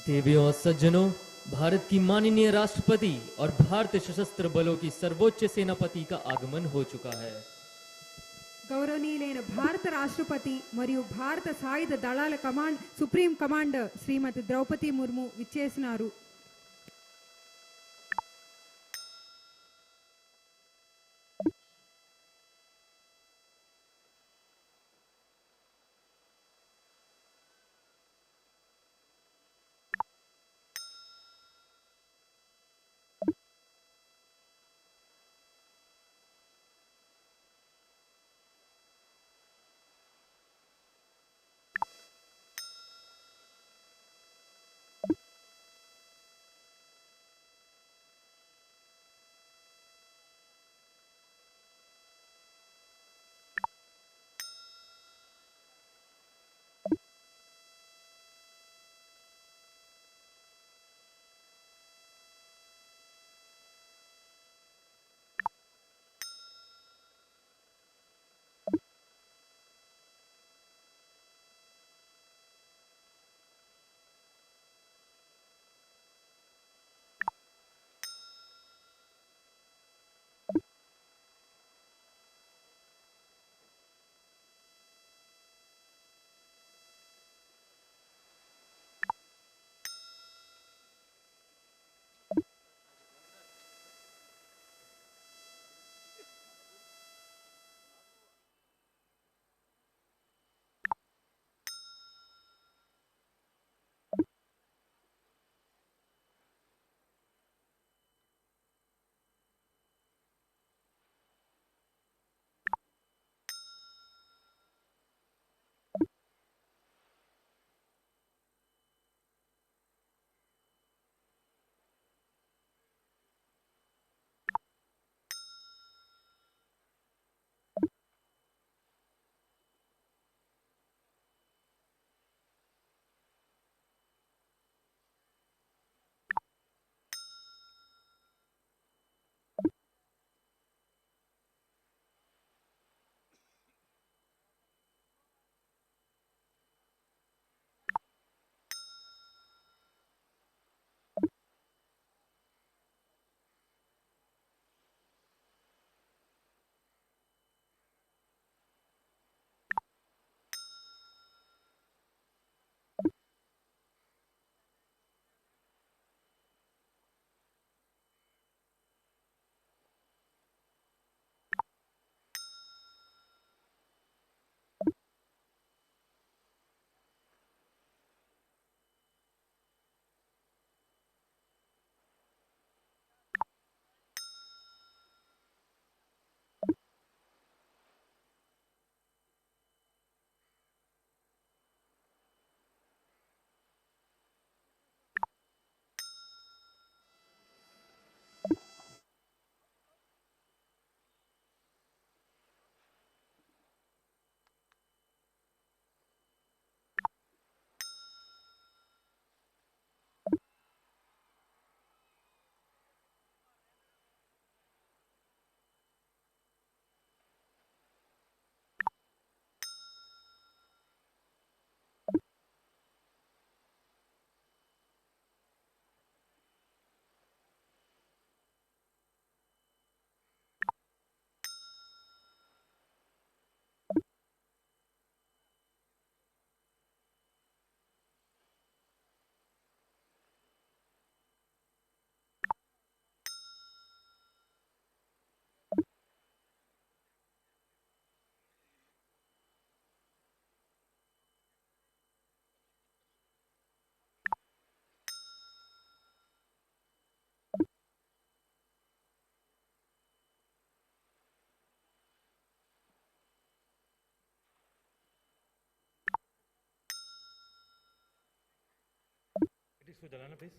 देवियों और सज्जनों, भारत की माननीय राष्ट्रपति और भारतीय सशस्त्र बलों की सर्वोच्च सेनापति का आगमन हो चुका है। గౌరవనీయులైన భారత రాష్ట్రపతి మరియు భారత సాయుధ దళాల సుప్రీం కమాండర్ శ్రీమతి ద్రౌపది ముర్ము విచ్చేసినారు. Dalana, please.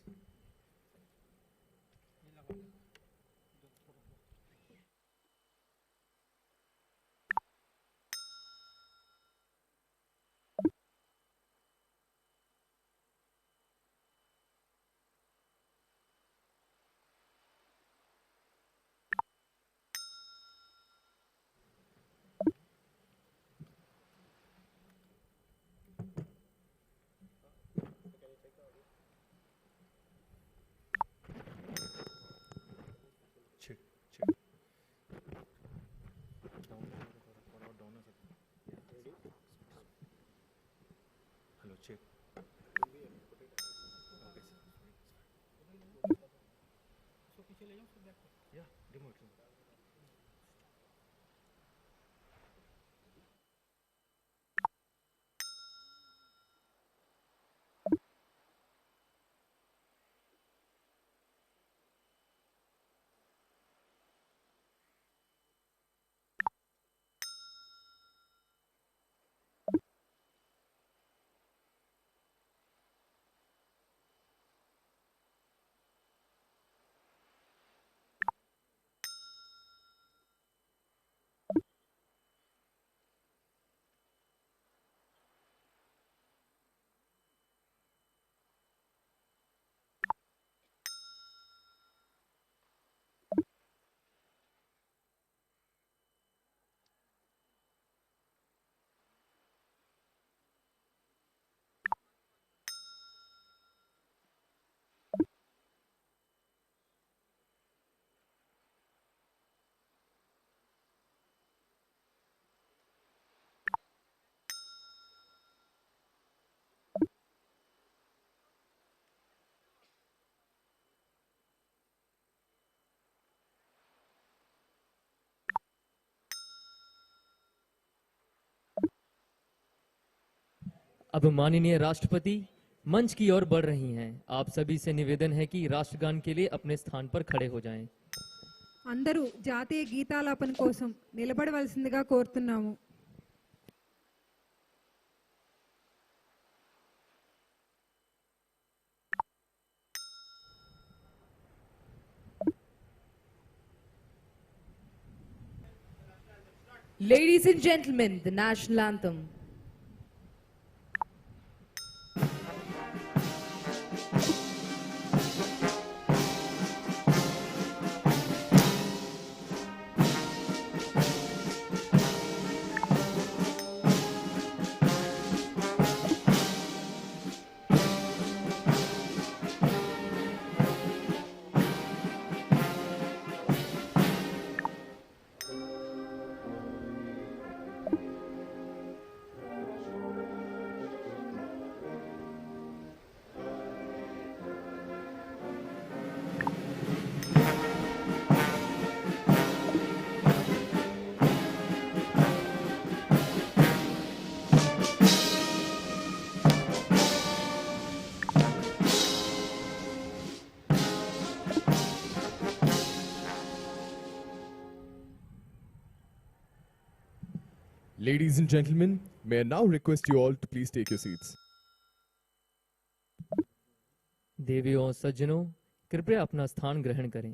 अब माननीय राष्ट्रपति मंच की ओर बढ़ रही हैं। आप सभी से निवेदन है कि राष्ट्रगान के लिए अपने स्थान पर खड़े हो जाएं। అందరూ జాతీయ గీతాలాపన కోసం నిలబడవలసిందిగా కోరుతున్నాము. Ladies and gentlemen, the national anthem. Ladies and gentlemen, may I now request you all to please take your seats. देवियों और सज्जनों, कृपया अपना स्थान ग्रहण करें।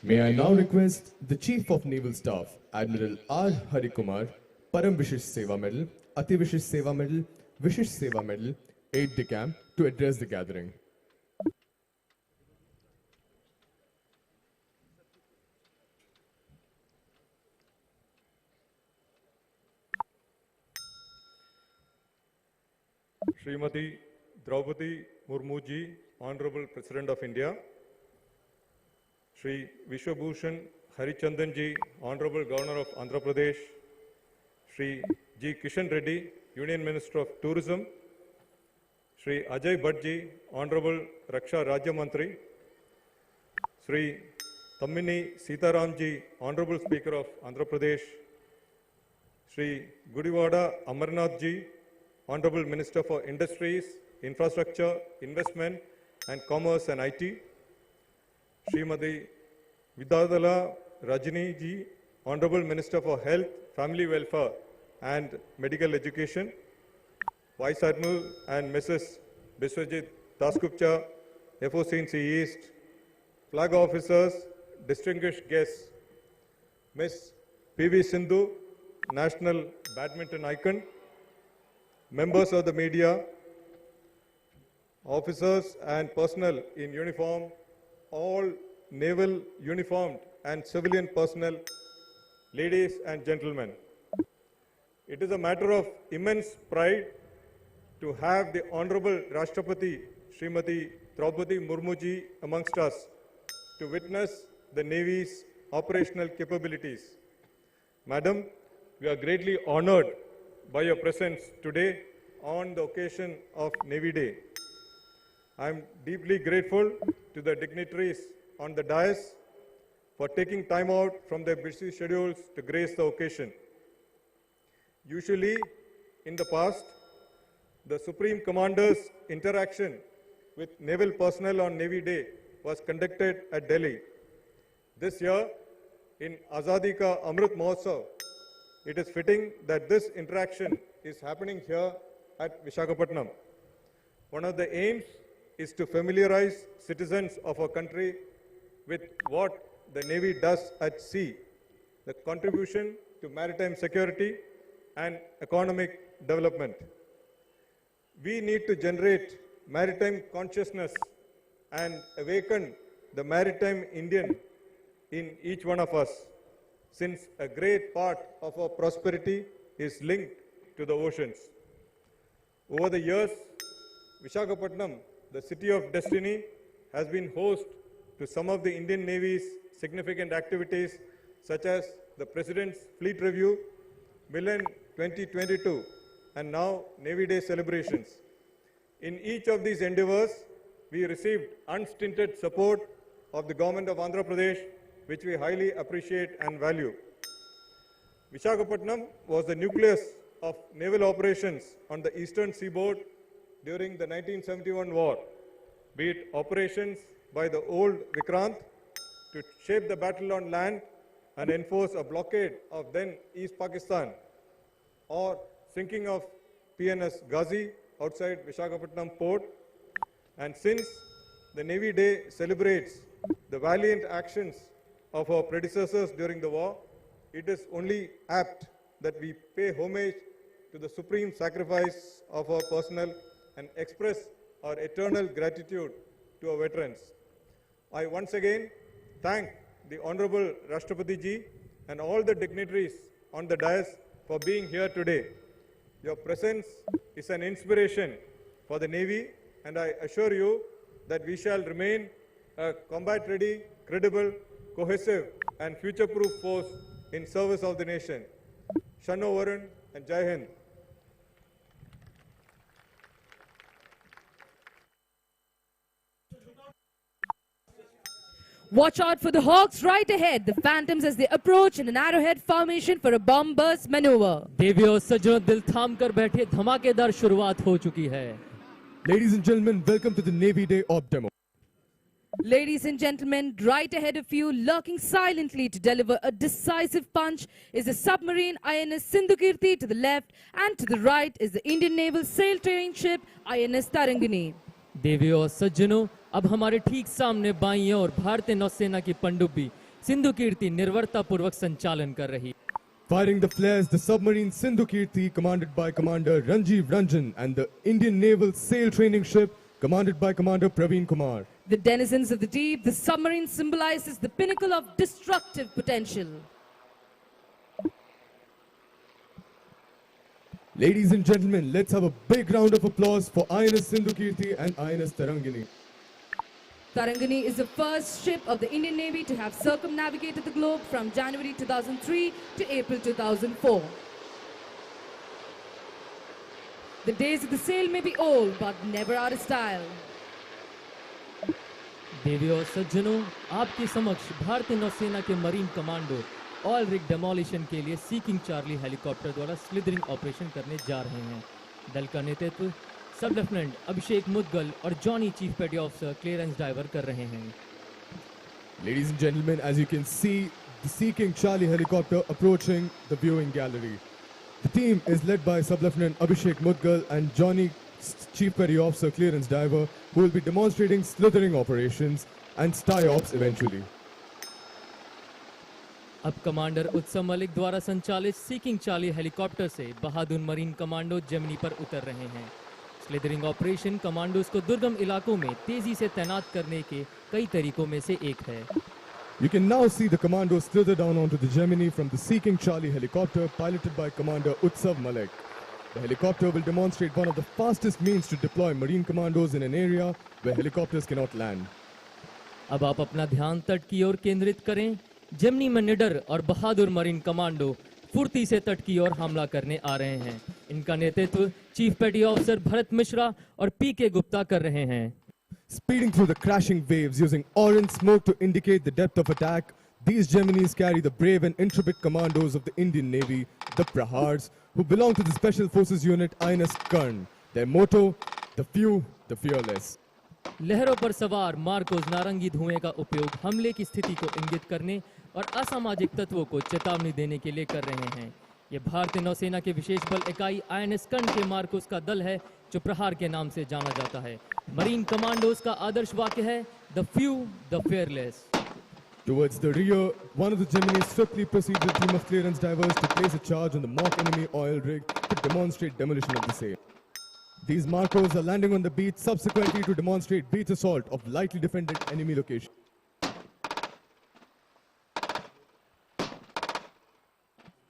May I now request the Chief of Naval Staff, Admiral R. Hari Kumar, Param Vishish Seva Medal, Ati Vishish Seva Medal, Vishish Seva Medal, Aide de Camp, to address the gathering. Srimati Draupadi Murmu ji, Honorable President of India, Shri Vishwabhushan Harichandan ji, Honorable Governor of Andhra Pradesh, Shri G. Kishan Reddy, Union Minister of Tourism, Shri Ajay Bhatt ji, Honorable Raksha Rajya Mantri, Shri Tammini Sitaram ji, Honorable Speaker of Andhra Pradesh, Shri Gudivada Amarnath ji, Honorable Minister for Industries, Infrastructure, Investment and Commerce and IT, Srimati Vidadala Rajini ji, Honorable Minister for Health, Family Welfare and Medical Education, Vice Admiral and Mrs. Biswajit Dasgupta, FOC East, Flag Officers, distinguished guests, Ms. P.V. Sindhu, National Badminton Icon, members of the media, officers and personnel in uniform, all naval uniformed and civilian personnel, ladies and gentlemen. It is a matter of immense pride to have the Honorable Rashtrapati Srimati Draupadi Murmu ji amongst us to witness the Navy's operational capabilities. Madam, we are greatly honored by your presence today on the occasion of Navy Day. I am deeply grateful to the dignitaries on the dais for taking time out from their busy schedules to grace the occasion. Usually, in the past, the Supreme Commander's interaction with naval personnel on Navy Day was conducted at Delhi. This year, in Azadi Ka Amrit Mahotsav, it is fitting that this interaction is happening here at Visakhapatnam. One of the aims is to familiarize citizens of our country with what the Navy does at sea, the contribution to maritime security and economic development. We need to generate maritime consciousness and awaken the maritime Indian in each one of us, since a great part of our prosperity is linked to the oceans. Over the years, Visakhapatnam, the city of destiny, has been host to some of the Indian Navy's significant activities, such as the President's Fleet Review, Milan 2022, and now Navy Day celebrations. In each of these endeavors, we received unstinted support of the government of Andhra Pradesh, which we highly appreciate and value. Visakhapatnam was the nucleus of naval operations on the eastern seaboard during the 1971 war, be it operations by the old Vikrant to shape the battle on land and enforce a blockade of then East Pakistan, or sinking of PNS Ghazi outside Visakhapatnam port. And since the Navy Day celebrates the valiant actions of our predecessors during the war, it is only apt that we pay homage to the supreme sacrifice of our personnel and express our eternal gratitude to our veterans. I once again thank the Honorable Rashtrapati Ji and all the dignitaries on the dais for being here today. Your presence is an inspiration for the Navy, and I assure you that we shall remain a combat-ready, credible, cohesive, and future-proof force in service of the nation. Shanno Varun and Jai Hind. Watch out for the Hawks right ahead. The Phantoms as they approach in an arrowhead formation for a bomb burst maneuver. देवियों सज्जनों दिल थाम कर बैठे धमाकेदार शुरुआत हो चुकी है. Ladies and gentlemen, welcome to the Navy Day Op Demo. Ladies and gentlemen, right ahead of you, lurking silently to deliver a decisive punch, is the submarine INS Sindhukirti to the left, and to the right is the Indian Naval sail training ship INS Tarangini. देवियों और सज्जनों, अब हमारे ठीक सामने बाईं ओर भारतीय नौसेना की पनडुब्बी सिंधु कीर्ति निर्भरता पूर्वक संचालन कर रही. Firing the flares, the submarine Sindhukirti, commanded by Commander Ranjiv Ranjan, and the Indian Naval sail training ship, commanded by Commander Praveen Kumar. The denizens of the deep, the submarine symbolizes the pinnacle of destructive potential. Ladies and gentlemen, let's have a big round of applause for INS Sindhukirti and INS Tarangini. Tarangini is the first ship of the Indian Navy to have circumnavigated the globe from January 2003 to April 2004. The days of the sail may be old, but never out of style. देवियों और सज्जनों, आपके समक्ष भारतीय नौसेना के marine commando all rig demolition के लिए सीकिंग चार्ली हेलीकॉप्टर द्वारा स्लिदरिंग ऑपरेशन करने जा रहे हैं. दल का नेतृत्व सब लेफ्टिनेंट अभिषेक मुदगल और Johnny chief petty officer clearance driver कर रहे हैं. Ladies and gentlemen, as you can see, the Seeking Charlie helicopter approaching the viewing gallery. The team is led by Sub-Lieutenant Abhishek Mudgal and Johnny Chief Petty Officer Clearance Diver, who will be demonstrating slithering operations and STY-ops eventually. अब commander उत्सव मलिक द्वारा संचालित seeking Charlie helicopter से बहादुर marine commando Gemini पर उतर रहे हैं. Slithering operation commandos को दुर्गम इलाकों में तेजी से तैनात करने के कई तरीकों में से एक है. You can now see the commandos slither down onto the Gemini from the Seeking Charlie helicopter piloted by Commander Utsav Malik. The helicopter will demonstrate one of the fastest means to deploy marine commandos in an area where helicopters cannot land. अब आप अपना ध्यान तट की ओर केंद्रित करें. Gemini में निडर और बहादुर मरीन कमांडो फुर्ती से तट की ओर हमला करने आ रहे हैं. इनका नेतृत्व chief petty officer Bharat Mishra और पीके गुप्ता कर रहे हैं। Speeding through the crashing waves using orange smoke to indicate the depth of attack, these Geminis carry the brave and intrepid commandos of the Indian Navy, the Prahars, who belong to the Special Forces Unit INS Karn. Their motto, the few, the fearless. लहरों पर सवार Marcos नारंगी धुएं का उपयोग हमले की स्थिति को इंगित करने और असामाजिक तत्वों को चेतावनी देने के लिए कर रहे हैं। ये भारतीय नौसेना के विशेष बल इकाई INS कर्ण के मार्कोस का दल है जो प्रहार के नाम से जाना जाता है। मरीन कमांडोज का आदर्श वाक्य है the few the fearless. Towards the rear, one of the Geminis swiftly proceeds with a team of clearance divers to place a charge on the mock enemy oil rig to demonstrate demolition of the same. These Marcos are landing on the beach subsequently to demonstrate beach assault of lightly defended enemy location.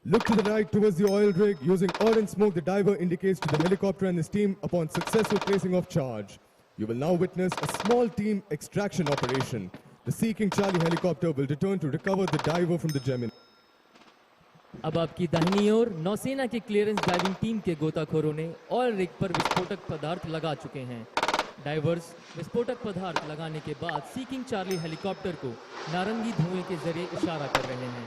Look to the right towards the oil rig. Using orange smoke, the diver indicates to the helicopter and his team upon successful placing of charge. You will now witness a small team extraction operation. The Sea King Charlie helicopter will return to recover the diver from the Gemini. अब आपकी दाहिनी ओर नौसेना की clearance diving team के गोताखोरों ने oil rig पर विस्फोटक पदार्थ लगा चुके हैं। डाइवर्स विस्फोटक पदार्थ लगाने के बाद सी किंग चार्ली हेलीकॉप्टर को नारंगी धुएं के जरिए इशारा कर रहे हैं।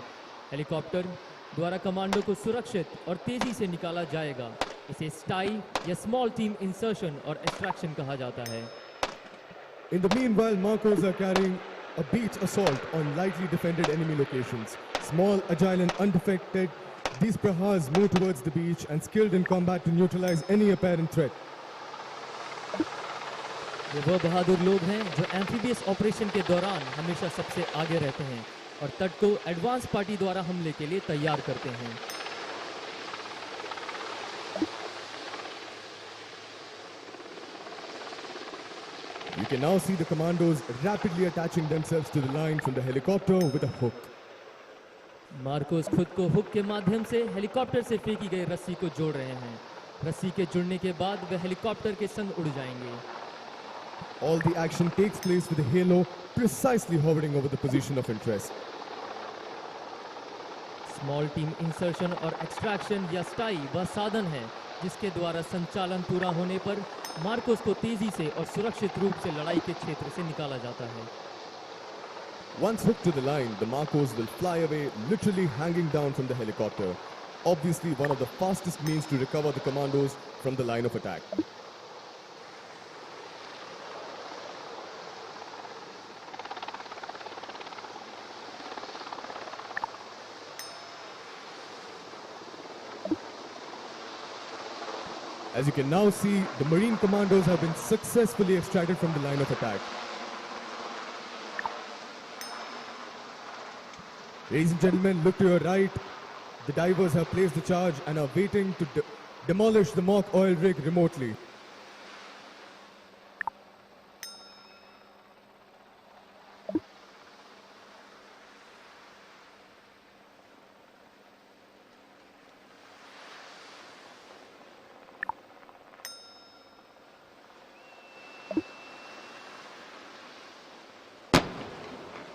हेलीकॉप्टर द्वारा कमांडो को सुरक्षित और तेजी से निकाला जाएगा। इसे स्टाई या स्मॉल टीम इंसर्शन और एक्सट्रैक्शन कहा जाता है। In the meanwhile, Marcos are carrying a beach assault on lightly defended enemy locations. Small, agile and undefected, these Prahars move towards the beach and skilled in combat to neutralize any apparent threat. ये वो बहादुर लोग हैं जो amphibious operation के दौरान हमेशा सबसे आगे रहते हैं और तट को एडवांस पार्टी द्वारा हमले के लिए तैयार करते हैं। You can now see the commandos rapidly attaching themselves to the line from the helicopter with a hook. Marcos खुद को हुक के माध्यम से हेलीकॉप्टर से फेंकी गई रस्सी को जोड़ रहे हैं। रस्सी के जुड़ने के बाद वे हेलीकॉप्टर के संग उड़ जाएंगे। All the action takes place with the halo precisely hovering over the position of interest. Small team insertion और एक्सट्रैक्शन या स्टाई वह साधन है जिसके द्वारा संचालन पूरा होने पर मार्कोस को तेजी से और सुरक्षित रूप से लड़ाई के क्षेत्र से निकाला जाता है। Once hooked to the line, the Marcos will fly away, literally hanging down from the helicopter. Obviously, one of the fastest means to recover the commandos from the line of attack. As you can now see, the Marine commandos have been successfully extracted from the line of attack. Ladies and gentlemen, look to your right. The divers have placed the charge and are waiting to demolish the mock oil rig remotely.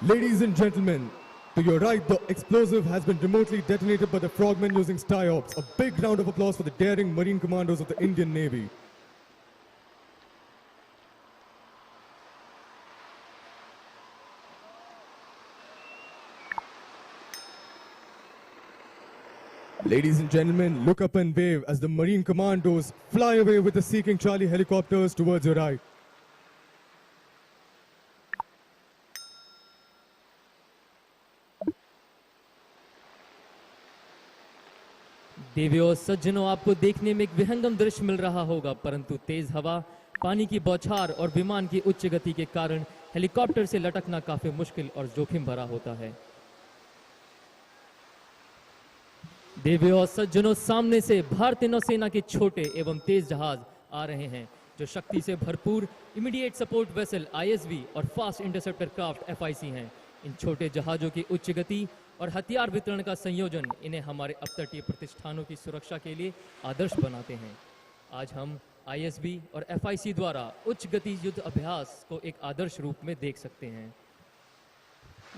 Ladies and gentlemen, to your right, the explosive has been remotely detonated by the frogmen using STIOPS. A big round of applause for the daring Marine commandos of the Indian Navy. Ladies and gentlemen, look up and wave as the Marine commandos fly away with the Sea King Charlie helicopters towards your right. देवियों और सज्जनों, आपको देखने में एक विहंगम दृश्य मिल रहा होगा, परंतु तेज हवा, पानी की बौछार और विमान की उच्च गति के कारण हेलीकॉप्टर से लटकना काफी मुश्किल और जोखिम भरा होता है। देवियों और सज्जनों, सामने से भारतीय नौसेना के छोटे एवं तेज जहाज आ रहे हैं जो शक्ति से भरपूर इमीडिएट सपोर्ट वेसल ISV और फास्ट इंटरसेप्टर क्राफ्ट FIC हैं। इन छोटे जहाजों की उच्च गति और हथियार वितरण का संयोजन इन्हें हमारे अपतटीय प्रतिष्ठानों की सुरक्षा के लिए आदर्श बनाते हैं। आज हम ISB और FIC द्वारा उच्च गति युद्ध अभ्यास को एक आदर्श रूप में देख सकते हैं।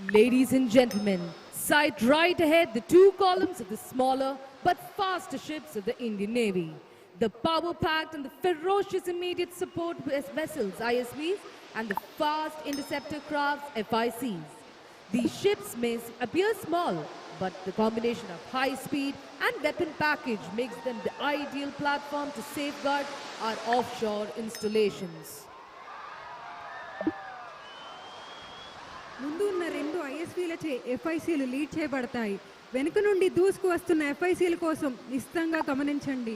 Ladies and gentlemen, sight right ahead the two columns of the smaller but faster ships of the Indian Navy. the power-packed and the ferocious immediate support vessels ISVs and the fast interceptor crafts FICs. These ships may appear small, but the combination of high speed and weapon package makes them the ideal platform to safeguard our offshore installations. ముందు ఉన్న రెండు ఐఎస్వీలచే ఎఫ్ఐసీలు lead చేయబడతాయి. వెనుక నుండి దూసుకు వస్తున్న ఎఫ్ఐసీల కోసం నిశ్చితంగా గమనించండి.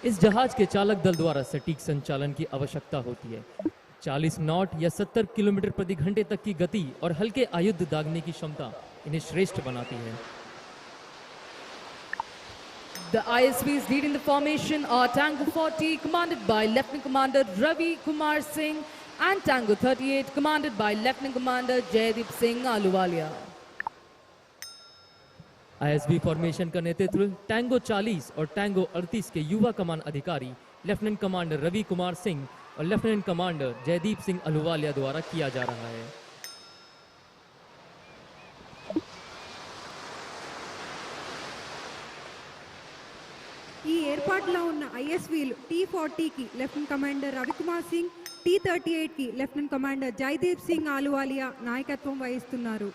इस जहाज के चालक दल द्वारा सटीक संचालन की आवश्यकता होती है. 40 नॉट या 70 किलोमीटर प्रति घंटे तक की गति और हल्के आयुध दागने की क्षमता इन्हें श्रेष्ठ बनाती है. The ISVs leading the formation are Tango 40, commanded by Lieutenant Commander Ravi Kumar Singh, and Tango 38, commanded by Lieutenant Commander Jaideep Singh Ahluwalia. ISV formation का नेतृत्व टैंगो 40 और टैंगो 38 के युवा कमान अधिकारी लेफ्टिनेंट कमांडर रवि कुमार सिंह और लेफ्टिनेंट कमांडर जयदीप सिंह अहलूवालिया द्वारा किया जा रहा है. ఈ ఏర్పాటులో ఉన్న ఐఎస్వీలు T40కి లెఫ్టినెంట్ కమాండర్ రవికుమార్ సింగ్, T38కి లెఫ్టినెంట్ కమాండర్ జైదీప్ సింగ్ ఆలువాలియా నాయకత్వం వహిస్తున్నారు.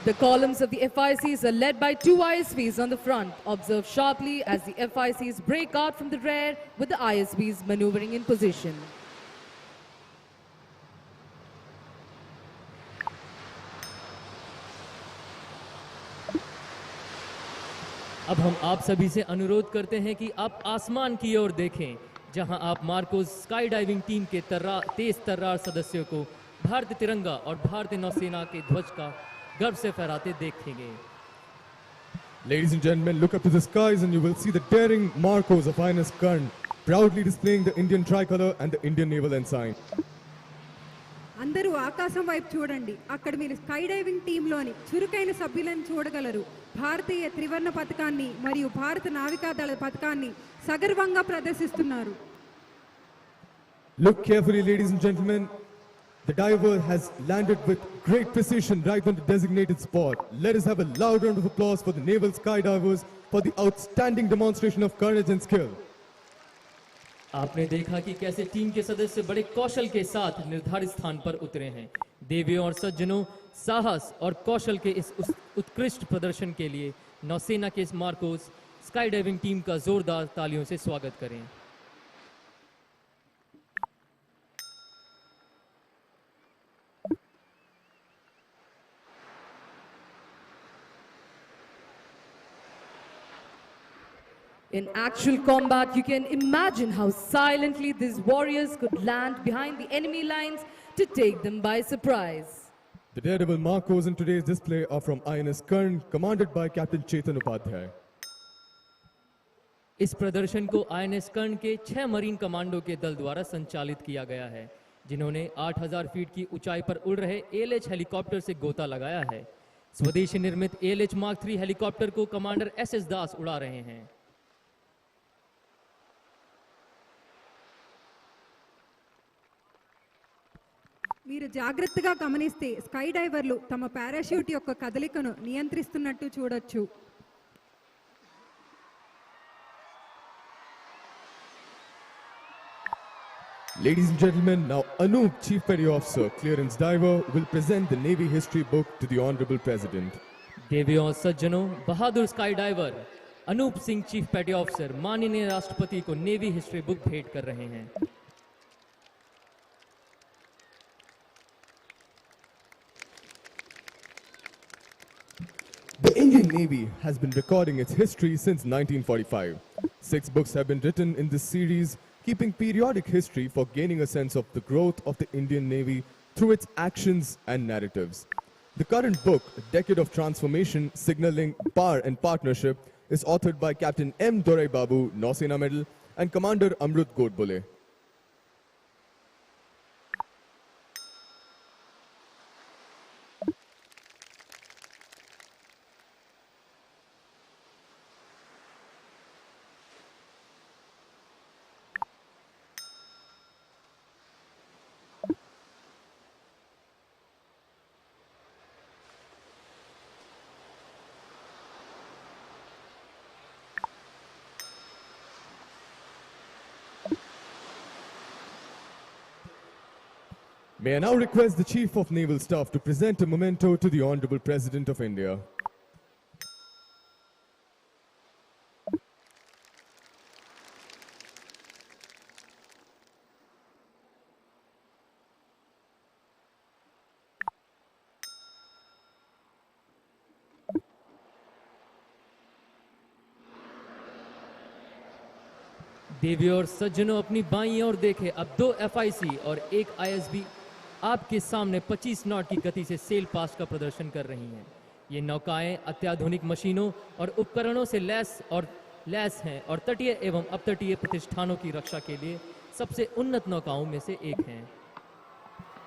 The columns of the FICs are led by 2 ISVs on the front. Observe sharply as the FICs break out from the rear with the ISVs maneuvering in position. अब हम आप सभी से अनुरोध करते हैं कि आप आसमान की ओर देखें, जहां आप मार्कोस स्काई डाइविंग टीम के तेज तर्रार सदस्यों को भारतीय तिरंगा और भारतीय नौसेना के ध्वज का गर्व से फहराते देखेंगे. Ladies and gentlemen, look up to the skies and you will see the daring Marcos of INS Karn proudly displaying the Indian tricolor and the Indian naval ensign. అందరూ ఆకాశం వైపు చూడండి. అక్కడ మీరు స్కై డైవింగ్ టీంలోని చురుకైన సభ్యులను చూడగలరు. భారతీయ త్రివర్ణ పథకాన్ని మరియు భారత నావికాదళ పథకాన్ని సగర్వంగా ప్రదర్శిస్తున్నారు. Look carefully, ladies and gentlemen. The diver has landed with great precision right on the designated spot. Let us have a loud round of applause for the naval skydivers for the outstanding demonstration of courage and skill. आपने देखा कि कैसे team के सदस्य बड़े कौशल के साथ निर्धारित स्थान पर उतरे हैं. देवियों और सज्जनों, साहस और कौशल के इस उत्कृष्ट प्रदर्शन के लिए नौसेना के इस मार्कोस स्काई डाइविंग टीम का जोरदार तालियों से स्वागत करें. In actual combat, you can imagine how silently these warriors could land behind the enemy lines to take them by surprise. The daredevil Marcos in today's display are from INS Karn, commanded by Captain Chetan Upadhyay. इस प्रदर्शन को INS कर्ण के 6 marine commando के दल द्वारा संचालित किया गया है, जिन्होंने 8000 फीट की ऊंचाई पर उड़ रहे ALH हेलीकॉप्टर से गोता लगाया है. स्वदेशी निर्मित ALH Mark III हेलीकॉप्टर को कमांडर SS दास उड़ा रहे हैं. మీరు జాగ్రత్తగా గమనిస్తే స్కై డైవర్లు తమ పారాషూట్ యొక్క కదలికను నియంత్రిస్తున్నట్టు చూడొచ్చు. Ladies and gentlemen, now Anup, Chief Petty Officer, Clearance Diver, will present the Navy History book to the Honorable President. देवियों और सज्जनों, बहादुर sky diver Anoop Singh, chief petty officer, माननीय राष्ट्रपति को नेवी हिस्ट्री बुक भेंट कर रहे हैं. The Indian Navy has been recording its history since 1945. 6 books have been written in this series, keeping periodic history for gaining a sense of the growth of the Indian Navy through its actions and narratives. The current book, A Decade of Transformation, Signaling Power and Partnership, is authored by Captain M. Dorai Babu, Nausena Medal, and Commander Amrut Godbole. May I now request the Chief of Naval Staff to present a memento to the Honorable President of India. देवियों और सज्जनों, अपनी बाईं ओर देखें। अब 2 FIC और एक ISB आपके सामने 25 नॉट की गति से सेल पास्ट का प्रदर्शन कर रही हैं। ये नौकाएं अत्याधुनिक मशीनों और उपकरणों से लैस हैं और तटीय एवं अपतटीय प्रतिष्ठानों की रक्षा के लिए सबसे उन्नत नौकाओं में से एक हैं।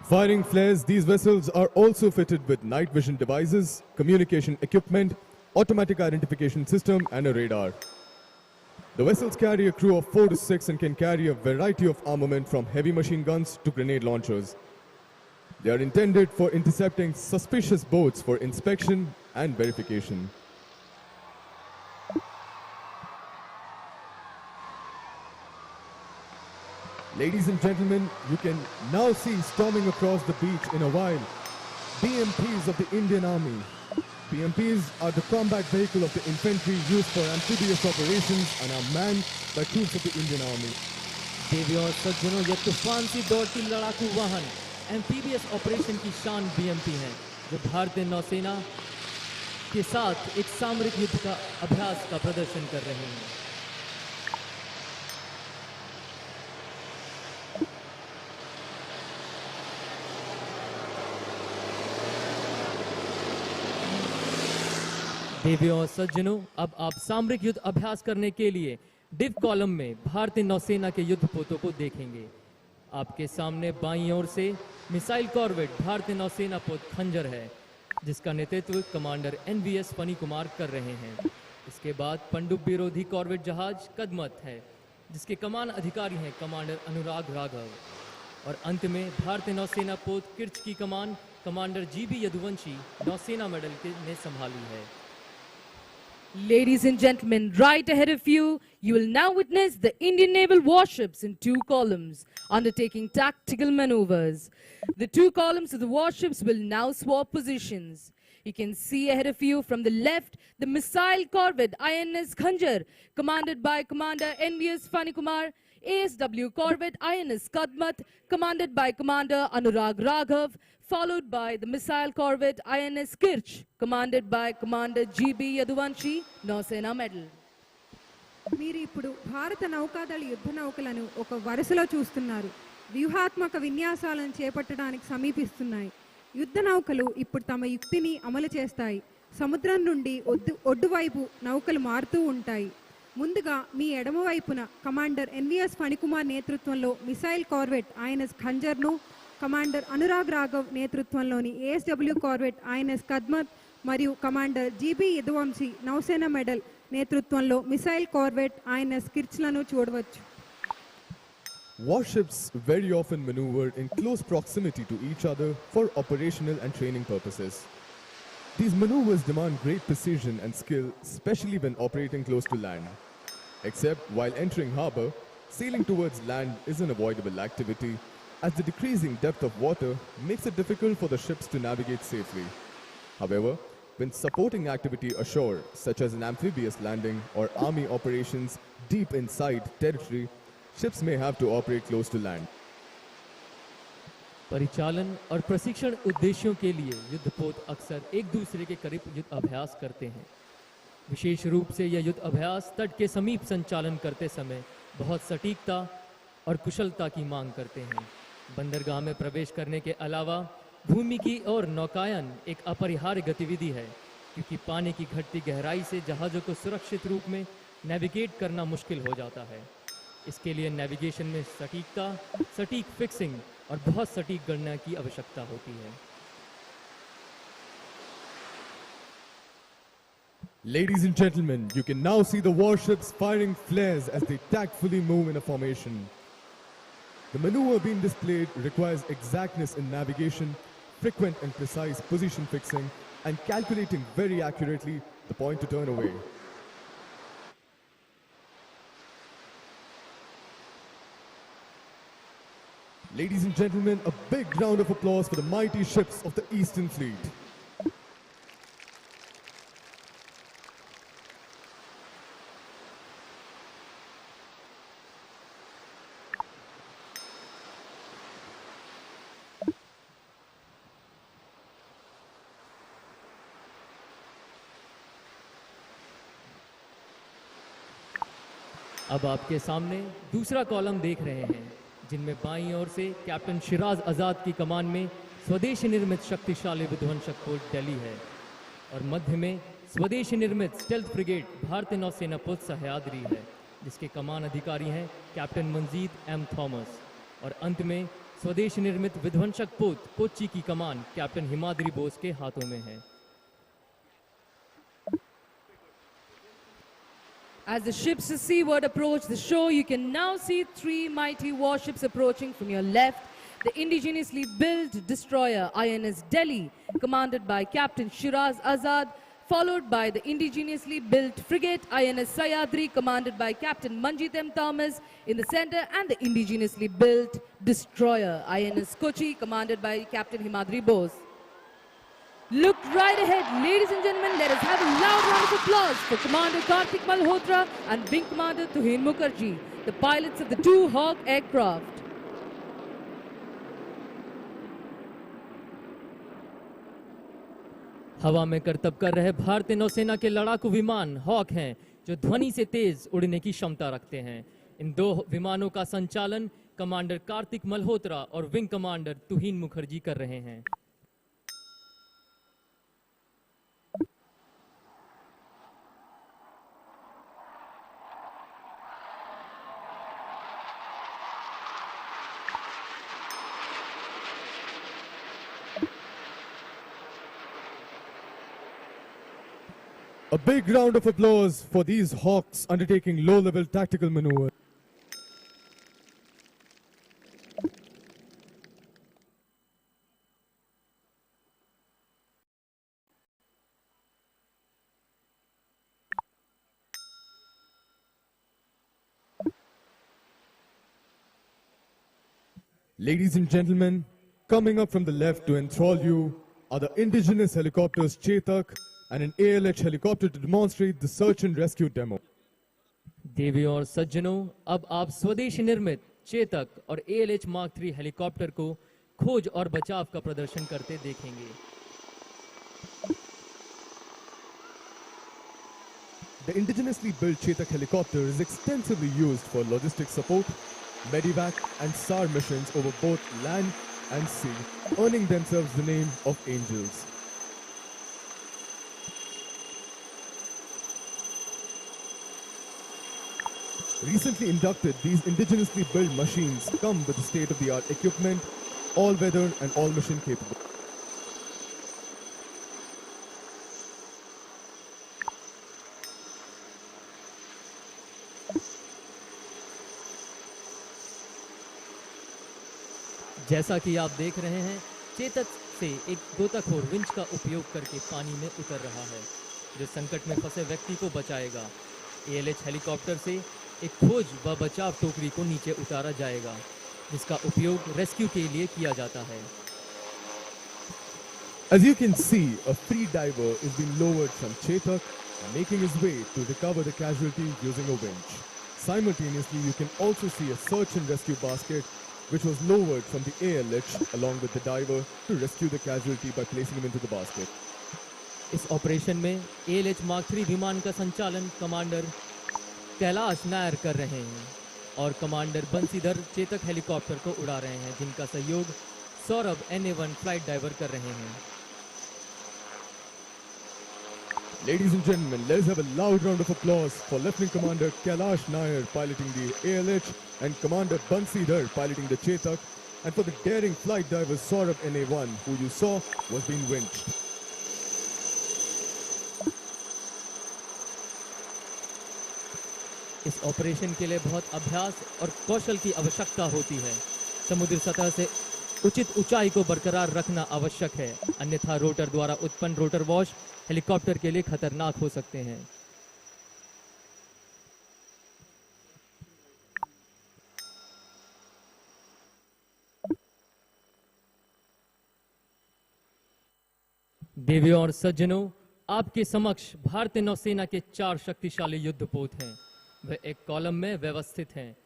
Firing flares, these vessels are also fitted with night vision devices, communication equipment, automatic identification system, and a radar. The vessels carry a crew of 4 to 6 and can carry a variety of armament from heavy machine guns to grenade launchers. They are intended for intercepting suspicious boats for inspection and verification. Ladies and gentlemen, you can now see storming across the beach in a while BMPs of the Indian Army. BMPs are the combat vehicle of the infantry used for amphibious operations and are manned by troops of the Indian Army. देवियों और सज्जनों, यह तूफान सी दौड़ती लड़ाकू वाहन amphibious operation की शान BMP हैं, जो भारतीय नौसेना के साथ एक सामरिक युद्ध का अभ्यास का प्रदर्शन कर रहे हैं। देवियों और सज्जनों, अब आप सामरिक युद्ध अभ्यास करने के लिए डिव कॉलम में भारतीय नौसेना के युद्धपोतों को देखेंगे। आपके सामने बाईं ओर से मिसाइल कॉर्वेट भारतीय नौसेना पोत खंजर है, जिसका नेतृत्व कमांडर NVS फनी कुमार कर रहे हैं। इसके बाद पनडुब्बी विरोधी कॉर्वेट जहाज कदमत है, जिसके कमान अधिकारी हैं कमांडर अनुराग राघव। और अंत में भारतीय नौसेना पोत किर्च की कमान कमांडर GB यदुवंशी नौसेना मेडल ने संभाली है। Ladies and gentlemen, right ahead of you, you will now witness the Indian naval warships in 2 columns, undertaking tactical maneuvers. The 2 columns of the warships will now swap positions. You can see ahead of you from the left, the missile corvette INS Khanjar, commanded by Commander NVS Fani Kumar, ASW corvette INS Kadmat, commanded by Commander Anurag Raghav, followed by the missile corvette INS Kirch, commanded by Commander GB Yaduvanshi, Nausena Medal. మీరు ఇప్పుడు భారత నౌకాదళ యుద్ధ నౌకలను ఒక వరుసలో చూస్తున్నారు. వ్యూహాత్మక విన్యాసాలను చేపట్టడానికి సమీపిస్తున్నాయి. యుద్ధ నౌకలు ఇప్పుడు తమ యుక్తిని అమలు చేస్తాయి. సముద్రం నుండి ఒడ్డువైపు నౌకలు మారుతూ ఉంటాయి. ముందుగా మీ ఎడమ వైపున కమాండర్ NVS ఫణికుమార్ నేతృత్వంలో మిసైల్ కార్వెట్ INS ఖంజర్ను, కమాండర్ అనురాగ్ రాఘవ్ నేతృత్వంలోని ASW కార్వెట్ INS కద్మత్ మరియు commander GB Yaduvanshi Nausena medal నేతృత్వంలో మిసైల్ కార్వెట్ INS కిర్చ్లను చూడవచ్చు. Warships very often maneuver in close proximity to each other for operational and training purposes. These maneuvers demand great precision and skill, especially when operating close to land. Except while entering harbor, sailing towards land is an avoidable activity, as the decreasing depth of water makes it difficult for the ships to navigate safely. However, when supporting activity ashore, such as an amphibious landing or army operations deep inside territory, ships may have to operate close to land. परिचालन और प्रशिक्षण उद्देश्यों के लिए युद्धपोत अक्सर एक दूसरे के करीब युद्ध अभ्यास करते हैं। विशेष रूप से यह युद्ध अभ्यास तट के समीप संचालन करते समय बहुत सटीकता और कुशलता की मांग करते हैं। बंदरगाह में प्रवेश करने के अलावा भूमि की और नौकायन एक अपरिहार्य गतिविधि है, क्योंकि पानी की घटती गहराई से जहाज़ों को सुरक्षित रूप में नेविगेट करना मुश्किल हो जाता है। इसके लिए नेविगेशन में सटीकता, सटीक फिक्सिंग और बहुत सटीक गणना की आवश्यकता होती है। Ladies and gentlemen, you can now see the warships firing flares as they tactfully move in a formation. The maneuver being displayed requires exactness in navigation, frequent and precise position fixing, and calculating very accurately the point to turn away. Ladies and gentlemen, a big round of applause for the mighty ships of the Eastern Fleet. अब आपके सामने दूसरा column देख रहे हैं, जिनमें बाईं ओर से कैप्टन शिराज आज़ाद की कमान में स्वदेशी निर्मित शक्तिशाली विध्वंसक पोत दिल्ली है और मध्य में स्वदेशी निर्मित स्टेल्थ ब्रिगेड भारतीय नौसेना पोत सह्याद्री है, जिसके कमान अधिकारी हैं कैप्टन मंजीत एम थॉमस, और अंत में स्वदेशी निर्मित विध्वंसक पोत कोच्चि की कमान कैप्टन हिमाद्री बोस के हाथों में है। As the ships to seaward approach the shore, you can now see three mighty warships approaching from your left. The indigenously built destroyer INS Delhi, commanded by Captain Shiraz Azad, followed by the indigenously built frigate INS Sayadri, commanded by Captain Manjit M. Thomas in the center, and the indigenously built destroyer INS Kochi, commanded by Captain Himadri Bose. Look right ahead, ladies and gentlemen, let us have a loud round of applause for Commander Kartik Malhotra and Wing Commander Tuhin Mukherjee, the pilots of the two Hawk aircraft. हवा में करतब कर रहे भारतीय नौसेना के लड़ाकू विमान हॉक हैं, जो ध्वनि से तेज उड़ने की क्षमता रखते हैं। इन दो विमानों का संचालन कमांडर कार्तिक मल्होत्रा और विंग कमांडर तुहिन मुखर्जी कर रहे हैं। A big round of applause for these Hawks undertaking low-level tactical maneuver. Ladies and gentlemen, coming up from the left to enthrall you are the indigenous helicopters Chetak and an ALH helicopter to demonstrate the search and rescue demo. देवियों और सज्जनों, अब आप स्वदेशी निर्मित चेतक और ALH Mark III helicopter को खोज और बचाव का प्रदर्शन करते देखेंगे। The indigenously built Chetak helicopter is extensively used for logistic support, medevac and SAR missions over both land and sea, earning themselves the name of Angels. Recently inducted, these indigenously built machines come with state-of-the-art equipment, all-weather and all-mission capable. जैसा कि आप देख रहे हैं, चेतक से एक गोताखोर winch का उपयोग करके पानी में उतर रहा है, जो संकट में फंसे व्यक्ति को बचाएगा। ALH हेलीकॉप्टर से एक खोज व बचाव टोकरी को नीचे उतारा जाएगा, जिसका उपयोग रेस्क्यू के लिए किया जाता है। As you can see, a free diver is being lowered from Chetak, making his way to recover the casualty using a winch. Simultaneously, you can also see a search and rescue basket, which was lowered from the ALH along with the diver to rescue the casualty by placing him into the basket. इस operation में ALH Mark III विमान का संचालन commander Kailash Nair कर रहे हैं और commander Bansidhar Chetak helicopter को उड़ा रहे हैं, जिनका सहयोग सौरभ NA-1 फ्लाइट डाइवर कर रहे हैं। Ladies and gentlemen, let's have a loud round of applause for Lieutenant Commander Kailash Nair piloting the ALH and Commander Bansidhar piloting the Chetak, and for the daring flight diver Saurabh NA-1, who you saw was being winched. इस operation के लिए बहुत अभ्यास और कौशल की आवश्यकता होती है। समुद्र सतह से उचित ऊंचाई को बरकरार रखना आवश्यक है, अन्यथा रोटर द्वारा उत्पन्न रोटर वॉश हेलीकॉप्टर के लिए खतरनाक हो सकते हैं। देवियों और सज्जनों, आपके समक्ष भारतीय नौसेना के 4 शक्तिशाली युद्धपोत हैं। वे एक कॉलम में व्यवस्थित हैं।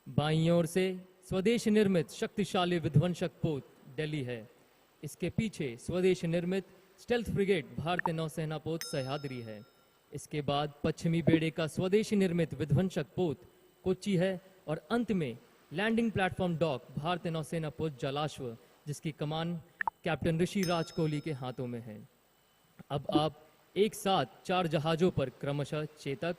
बाईं ओर से स्वदेश निर्मित शक्तिशाली विध्वंसक पोत दिल्ली है। इसके पीछे स्वदेश निर्मित स्टेल्थ ब्रिगेड भारतीय नौसेना पोत सह्याद्री है। इसके बाद पश्चिमी बेड़े का स्वदेशी निर्मित विध्वंसक पोत कोच्चि है और अंत में लैंडिंग प्लेटफॉर्म डॉक भारतीय नौसेना पोत जलाश्व, जिसकी कमान कैप्टन ऋषि राज कोहली के हाथों में है। अब आप एक साथ 4 जहाजों पर क्रमशः Chetak,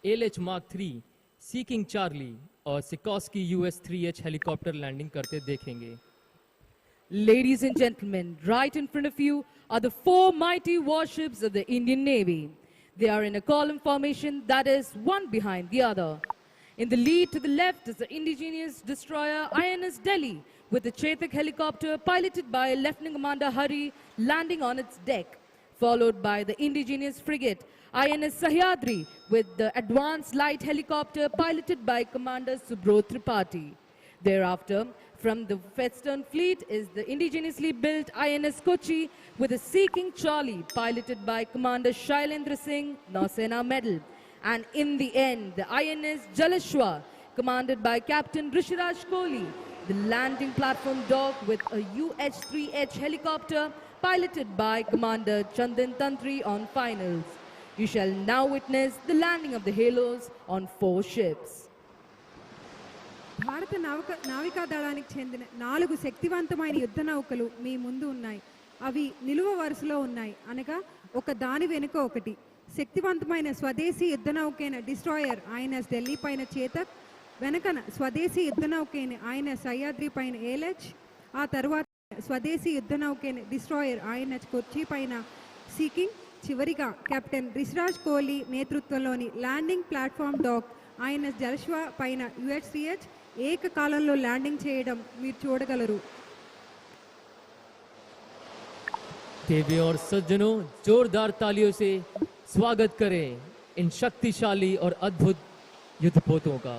LH mark 3, seeking Charlie और सिकोस्की US-3H हेलीकॉप्टर लैंडिंग करते देखेंगे। Ladies and gentlemen, right in front of you are the 4 mighty warships of the Indian Navy. They are in a column formation, that is, one behind the other. In the lead to the left is the indigenous destroyer INS Delhi with the Chetak helicopter piloted by Lieutenant Commander Hari landing on its deck, followed by the indigenous frigate INS Sahyadri with the advanced light helicopter piloted by Commander Subrot Tripathi. Thereafter, from the Western Fleet is the indigenously built INS Kochi with a Sea King Charlie piloted by Commander Shailendra Singh, Nausena Medal. And in the end, the INS Jalashwa, commanded by Captain Rishiraj Kohli, the landing platform dock with a UH-3H helicopter piloted by Commander Chandan Tantri on finals. You shall now witness the landing of the Halos on 4 ships. భారత నావికా దళానికి చెందిన 4 శక్తివంతమైన యుద్ధ నౌకలు మీ ముందు ఉన్నాయి. అవి నిలువ వరుసలో ఉన్నాయి, అనగా ఒక దాని వెనుక ఒకటి. శక్తివంతమైన స్వదేశీ యుద్ధ నౌకైన డిస్ట్రాయర్ ఐఎన్ఎస్ ఢిల్లీ పైన చేతక్, వెనకన స్వదేశీ యుద్ధ నౌకైన ఐఎన్ఎస్ సహ్యాద్రి పైన ఏలెచ్, ఆ తర్వాత స్వదేశీ యుద్ధ నౌకైన డిస్ట్రాయర్ ఐఎన్ఎస్ కొచ్చి పైన సీకింగ్, చివరిగా కెప్టెన్ రిషిరాజ్ కోహ్లీ నేతృత్వంలోని ల్యాండింగ్ ప్లాట్ఫామ్ డాక్ ఐఎన్ఎస్ జలశ్వ పైన UH-3H ఏకకాలంలో ల్యాండింగ్ చేయడం మీరు చూడగలరు. देवियों और सज्जनों, जोरदार तालियों से स्वागत करें इन शक्तिशाली और अद्भुत युद्धपोतों का।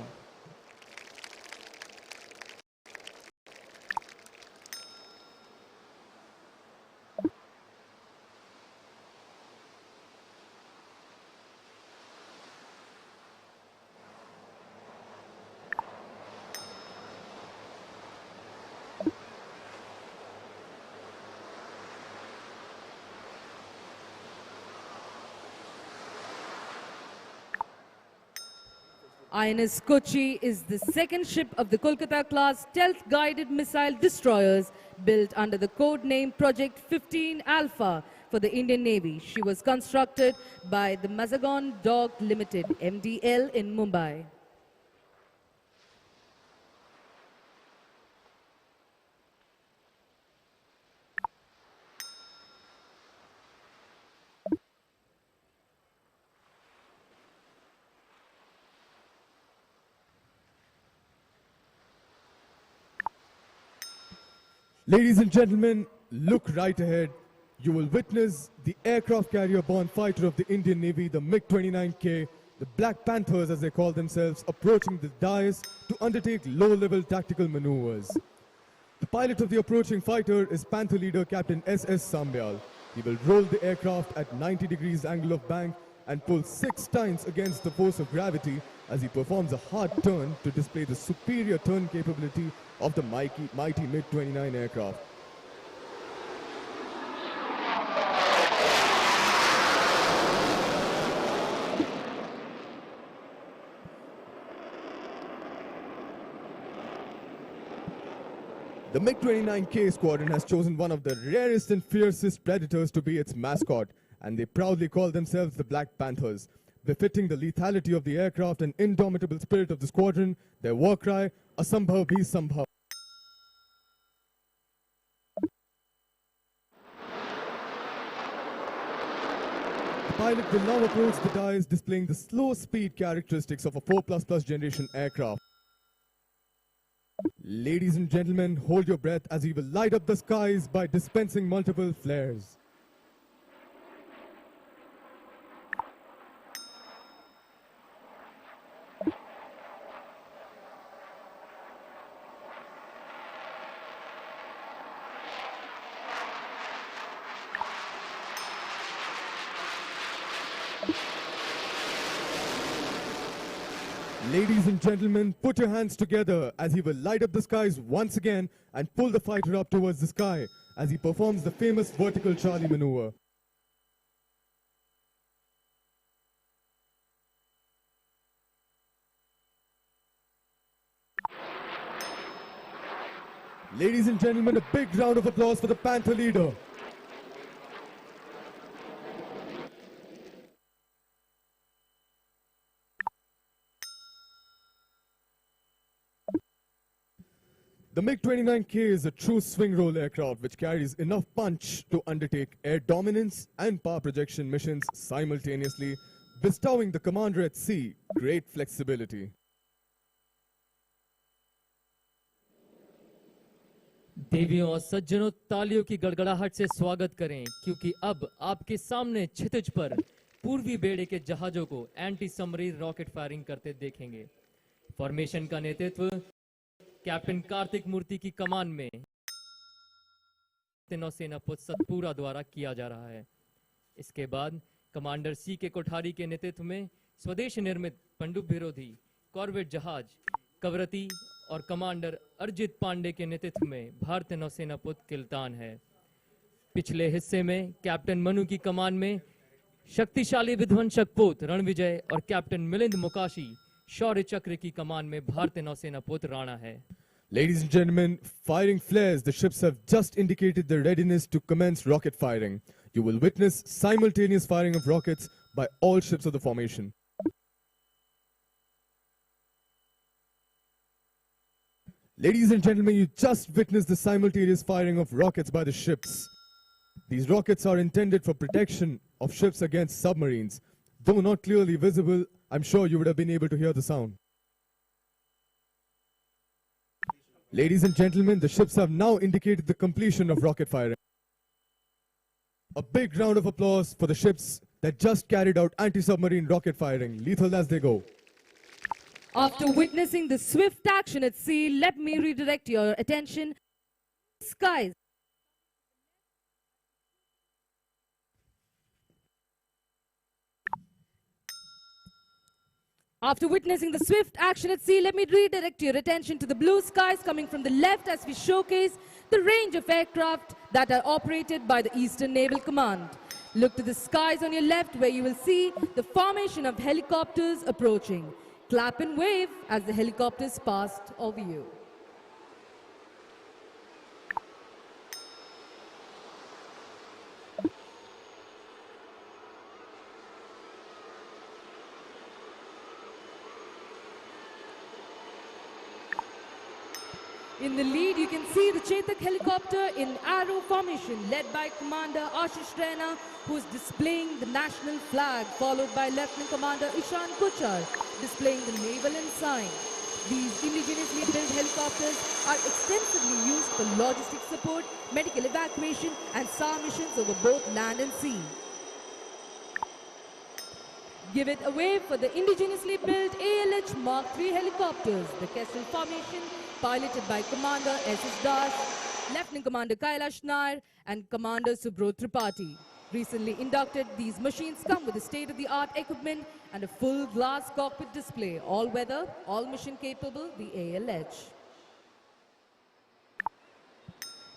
INS Kochi is the second ship of the Kolkata-class stealth-guided missile destroyers built under the code name Project 15 Alpha for the Indian Navy. She was constructed by the Mazagon Dock Limited, MDL, in Mumbai. Ladies and gentlemen, look right ahead. You will witness the aircraft carrier-borne fighter of the Indian Navy, the MiG-29K, the Black Panthers as they call themselves, approaching the dais to undertake low-level tactical maneuvers. The pilot of the approaching fighter is Panther leader Captain S.S. Sambyal. He will roll the aircraft at 90 degrees angle of bank and pull 6 times against the force of gravity as he performs a hard turn to display the superior turn capability of the mighty MiG-29 aircraft. The MiG-29K squadron has chosen one of the rarest and fiercest predators to be its mascot, and they proudly call themselves the Black Panthers. Befitting the lethality of the aircraft and indomitable spirit of the squadron, their war cry, Asambhav Bhi Sambhav. The pilot will now approach the dais displaying the slow speed characteristics of a 4++ generation aircraft. Ladies and gentlemen, hold your breath as he will light up the skies by dispensing multiple flares. Ladies and gentlemen, put your hands together as he will light up the skies once again and pull the fighter up towards the sky as he performs the famous vertical Charlie maneuver. Ladies and gentlemen, a big round of applause for the Panther leader. The MiG-29K is a true swing roll aircraft which carries enough punch to undertake air dominance and power projection missions simultaneously, bestowing the commander at sea great flexibility. देवियों और सज्जनों, तालियों की गड़गड़ाहट से स्वागत करें, क्योंकि अब आपके सामने क्षितिज पर पूर्वी बेड़े के जहाजों को एंटी सबमरीन रॉकेट फायरिंग करते देखेंगे। फॉर्मेशन का नेतृत्व कैप्टन कार्तिक मूर्ति की कमान में नौसेना पुत्र सतपुरा द्वारा किया जा रहा है। इसके बाद कमांडर सी के कोठारी के नेतृत्व में स्वदेश निर्मित पनडुब्बी विरोधी कॉर्वेट जहाज कवरती और कमांडर अर्जित पांडे के नेतृत्व में भारतीय नौसेना पुत्र किल्तान है। पिछले हिस्से में कैप्टन मनु की कमान में शक्तिशाली विध्वंसक पोत रणविजय और कैप्टन मिलिंद मुकाशी शौर्य चक्र की कमान में भारतीय नौसेना पुत्र राणा है। Ladies and gentlemen, firing flares, the ships have just indicated their readiness to commence rocket firing. You will witness simultaneous firing of rockets by all ships of the formation. Ladies and gentlemen, you just witnessed the simultaneous firing of rockets by the ships. These rockets are intended for protection of ships against submarines. Though not clearly visible, I'm sure you would have been able to hear the sound. Ladies and gentlemen, the ships have now indicated the completion of rocket firing. A big round of applause for the ships that just carried out anti-submarine rocket firing, lethal as they go. After witnessing the swift action at sea, let me redirect your attention to the skies. After witnessing the swift action at sea, let me redirect your attention to the blue skies coming from the left as we showcase the range of aircraft that are operated by the Eastern Naval Command. Look to the skies on your left where you will see the formation of helicopters approaching. Clap and wave as the helicopters passed over you. In the lead, you can see the Chetak helicopter in arrow formation led by Commander Ashish Raina, who is displaying the national flag, followed by Lieutenant Commander Ishan Kuchar, displaying the naval ensign. These indigenously built helicopters are extensively used for logistic support, medical evacuation, and SAR missions over both land and sea. Give it a wave for the indigenously built ALH Mark III helicopters, the Kestrel formation, piloted by Commander S.S. Das, Lieutenant Commander Kailash Nair, and Commander Subro Tripathi. Recently inducted, these machines come with a state-of-the-art equipment and a full glass cockpit display, all-weather, all-mission capable, the ALH.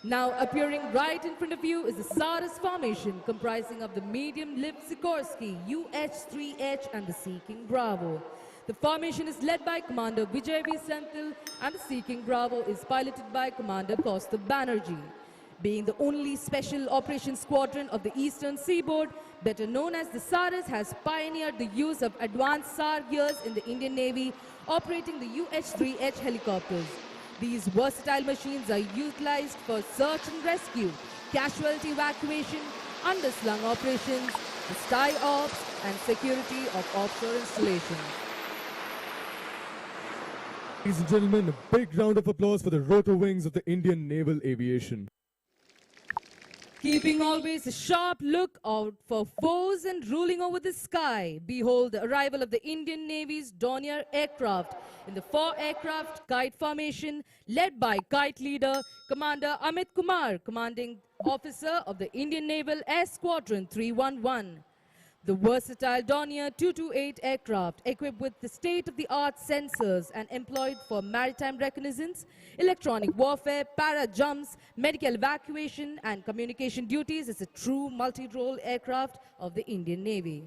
Now appearing right in front of you is the Saras formation, comprising of the medium-lift Sikorsky, UH-3H, and the Sea King Bravo. The formation is led by Commander Vijay V. Senthil, and the Sea King Bravo is piloted by Commander Costa Banerjee. Being the only special operations squadron of the Eastern Seaboard, better known as the Saras, has pioneered the use of advanced SAR gears in the Indian Navy, operating the UH-3H helicopters. These versatile machines are utilized for search and rescue, casualty evacuation, underslung operations, the spy ops, and security of offshore installations. Ladies and gentlemen, a big round of applause for the rotor wings of the Indian Naval Aviation. Keeping always a sharp look out for foes and ruling over the sky, behold the arrival of the Indian Navy's Dornier aircraft in the 4-aircraft kite formation led by kite leader Commander Amit Kumar, commanding officer of the Indian Naval Air Squadron 311. The versatile Dornier 228 aircraft, equipped with the state-of-the-art sensors and employed for maritime reconnaissance, electronic warfare, para-jumps, medical evacuation and communication duties, is a true multi-role aircraft of the Indian Navy.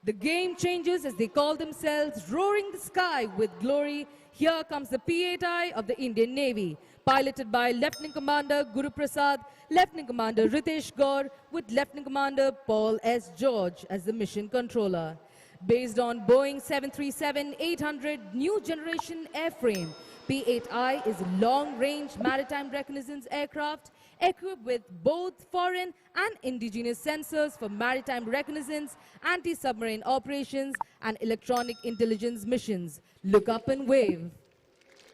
The game changers, as they call themselves, roaring the sky with glory. Here comes the P-8I of the Indian Navy, piloted by Lieutenant Commander Guru Prasad, Lieutenant Commander Ritesh Gaur, with Lieutenant Commander Paul S. George as the mission controller. Based on Boeing 737-800 new generation airframe, P-8I is a long-range maritime reconnaissance aircraft equipped with both foreign and indigenous sensors for maritime reconnaissance, anti-submarine operations, and electronic intelligence missions. Look up and wave.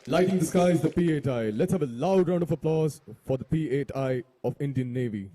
Lighting the skies, the P-8I. Let's have a loud round of applause for the P-8I of Indian Navy.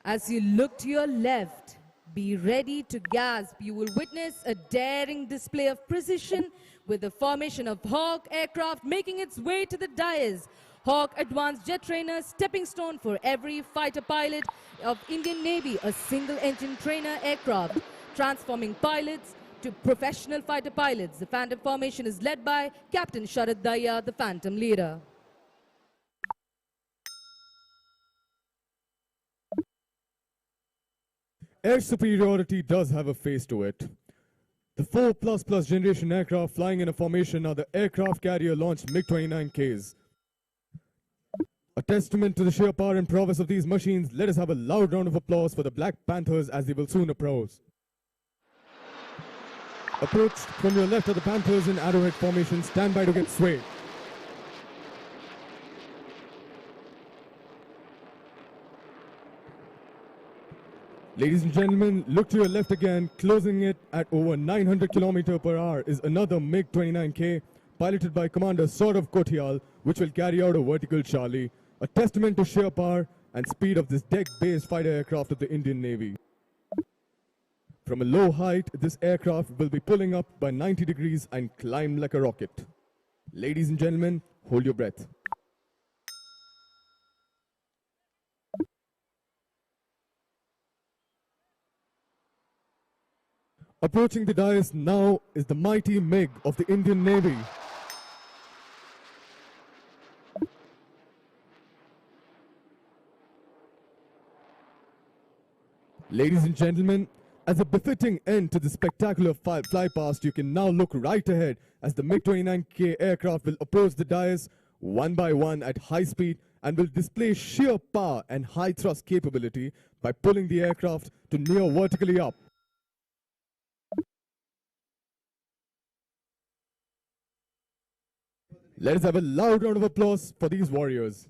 As you look to your left, be ready to gasp. You will witness a daring display of precision with the formation of Hawk aircraft making its way to the dais. Hawk Advanced Jet Trainer, stepping stone for every fighter pilot of Indian Navy, a single-engine trainer aircraft, transforming pilots to professional fighter pilots. The Phantom formation is led by Captain Sharad Daya, the Phantom leader. Air superiority does have a face to it. The 4++ generation aircraft flying in a formation are the aircraft carrier launched MiG-29Ks. A testament to the sheer power and prowess of these machines, let us have a loud round of applause for the Black Panthers as they will soon approach. Approached from your left are the Panthers in arrowhead formation, stand by to get swayed. Ladies and gentlemen, look to your left again. Closing it at over 900 km per hour is another MiG-29K piloted by Commander Saurav Kotial, which will carry out a vertical Charlie, a testament to sheer power and speed of this deck-based fighter aircraft of the Indian Navy. From a low height, this aircraft will be pulling up by 90 degrees and climb like a rocket. Ladies and gentlemen, hold your breath. Approaching the dais now is the mighty MiG of the Indian Navy. Ladies and gentlemen, as a befitting end to the spectacular flypast, you can now look right ahead as the MiG-29K aircraft will approach the dais one by one at high speed and will display sheer power and high thrust capability by pulling the aircraft to near vertically up. Let us have a loud round of applause for these warriors.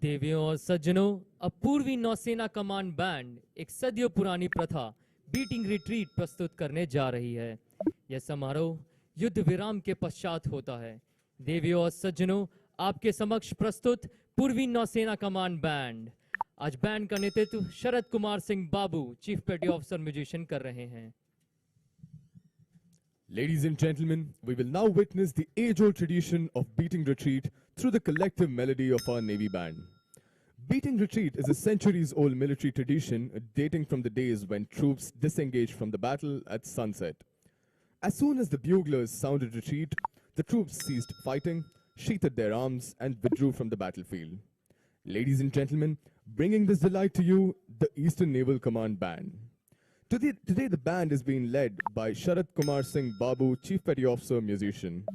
देवियों और सज्जनों, अब पूर्वी नौसेना command band एक सदियों पुरानी प्रथा बीटिंग रिट्रीट प्रस्तुत करने जा रही है। यह समारोह युद्ध विराम के पश्चात होता है। देवियों और सज्जनों, आपके समक्ष प्रस्तुत पूर्वी नौसेना कमांड बैंड। आज बैंड का नेतृत्व शरद कुमार सिंह बाबू, चीफ पेटी ऑफिसर म्यूजिशियन, कर रहे हैं। Ladies and gentlemen, we will now witness the age-old tradition of beating retreat through the collective melody of our Navy band. Beating retreat is a centuries-old military tradition dating from the days when troops disengaged from the battle at sunset. As soon as the buglers sounded retreat, the troops ceased fighting, sheathed their arms, and withdrew from the battlefield. Ladies and gentlemen, bringing this delight to you, the Eastern Naval Command Band. Today the band is being led by Sharat Kumar Singh Babu, Chief Petty Officer, musician.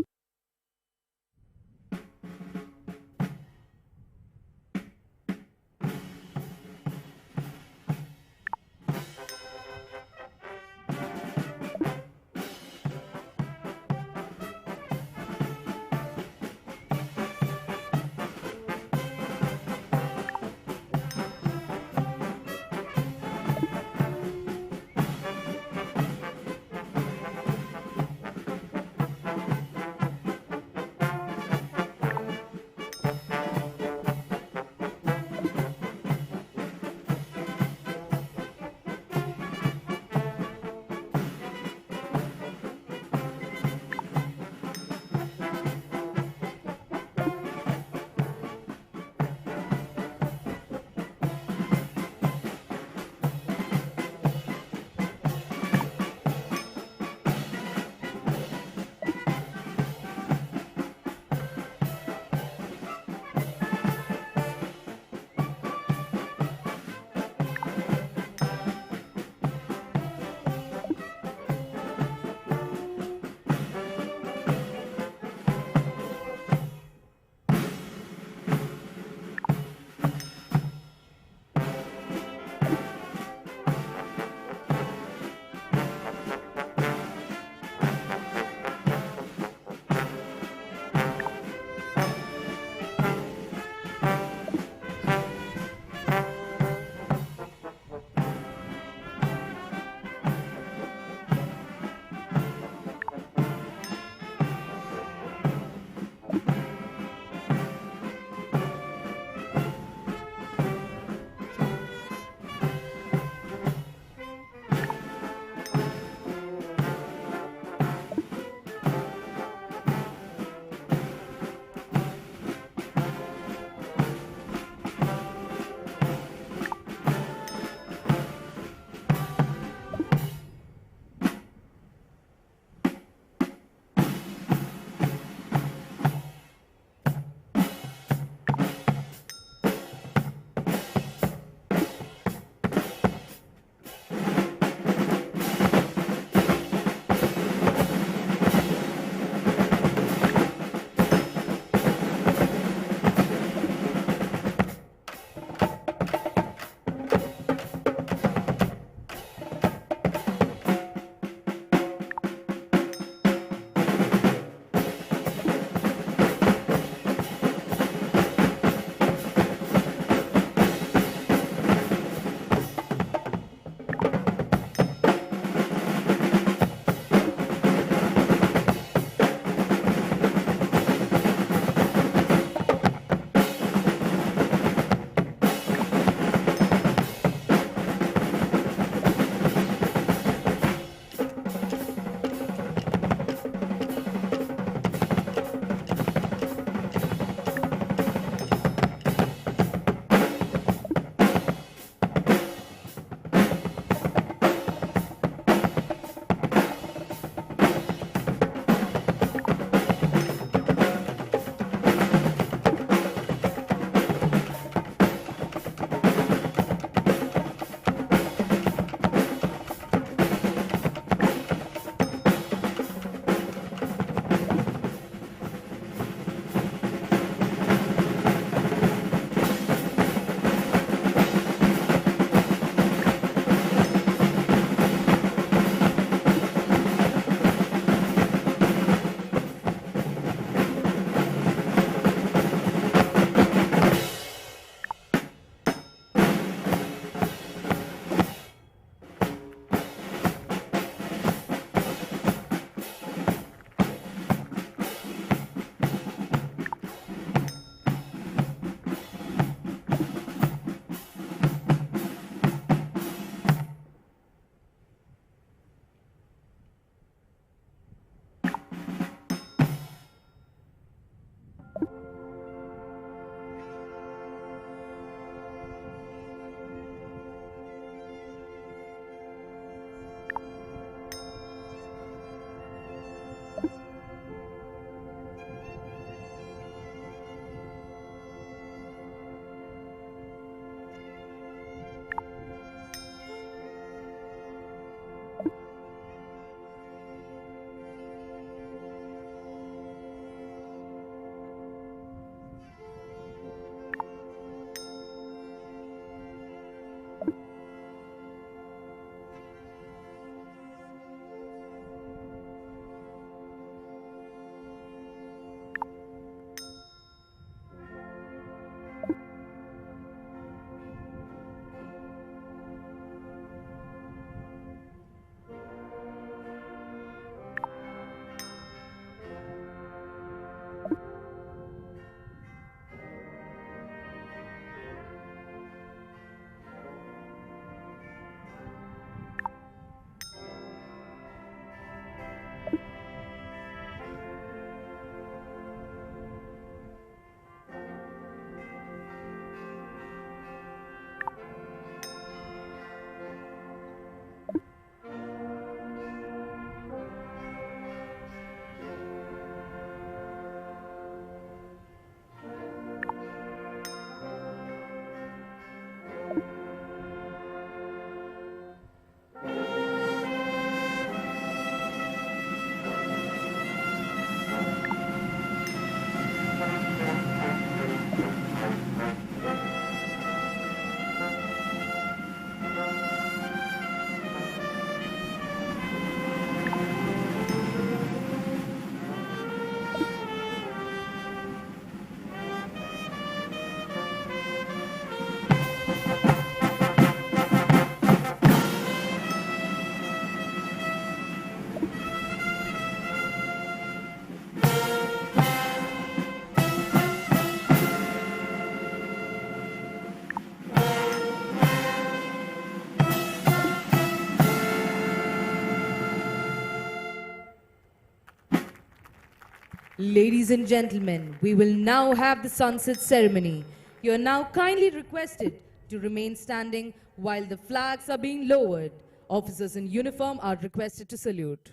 Ladies and gentlemen, we will now have the sunset ceremony. You are now kindly requested to remain standing while the flags are being lowered. Officers in uniform are requested to salute.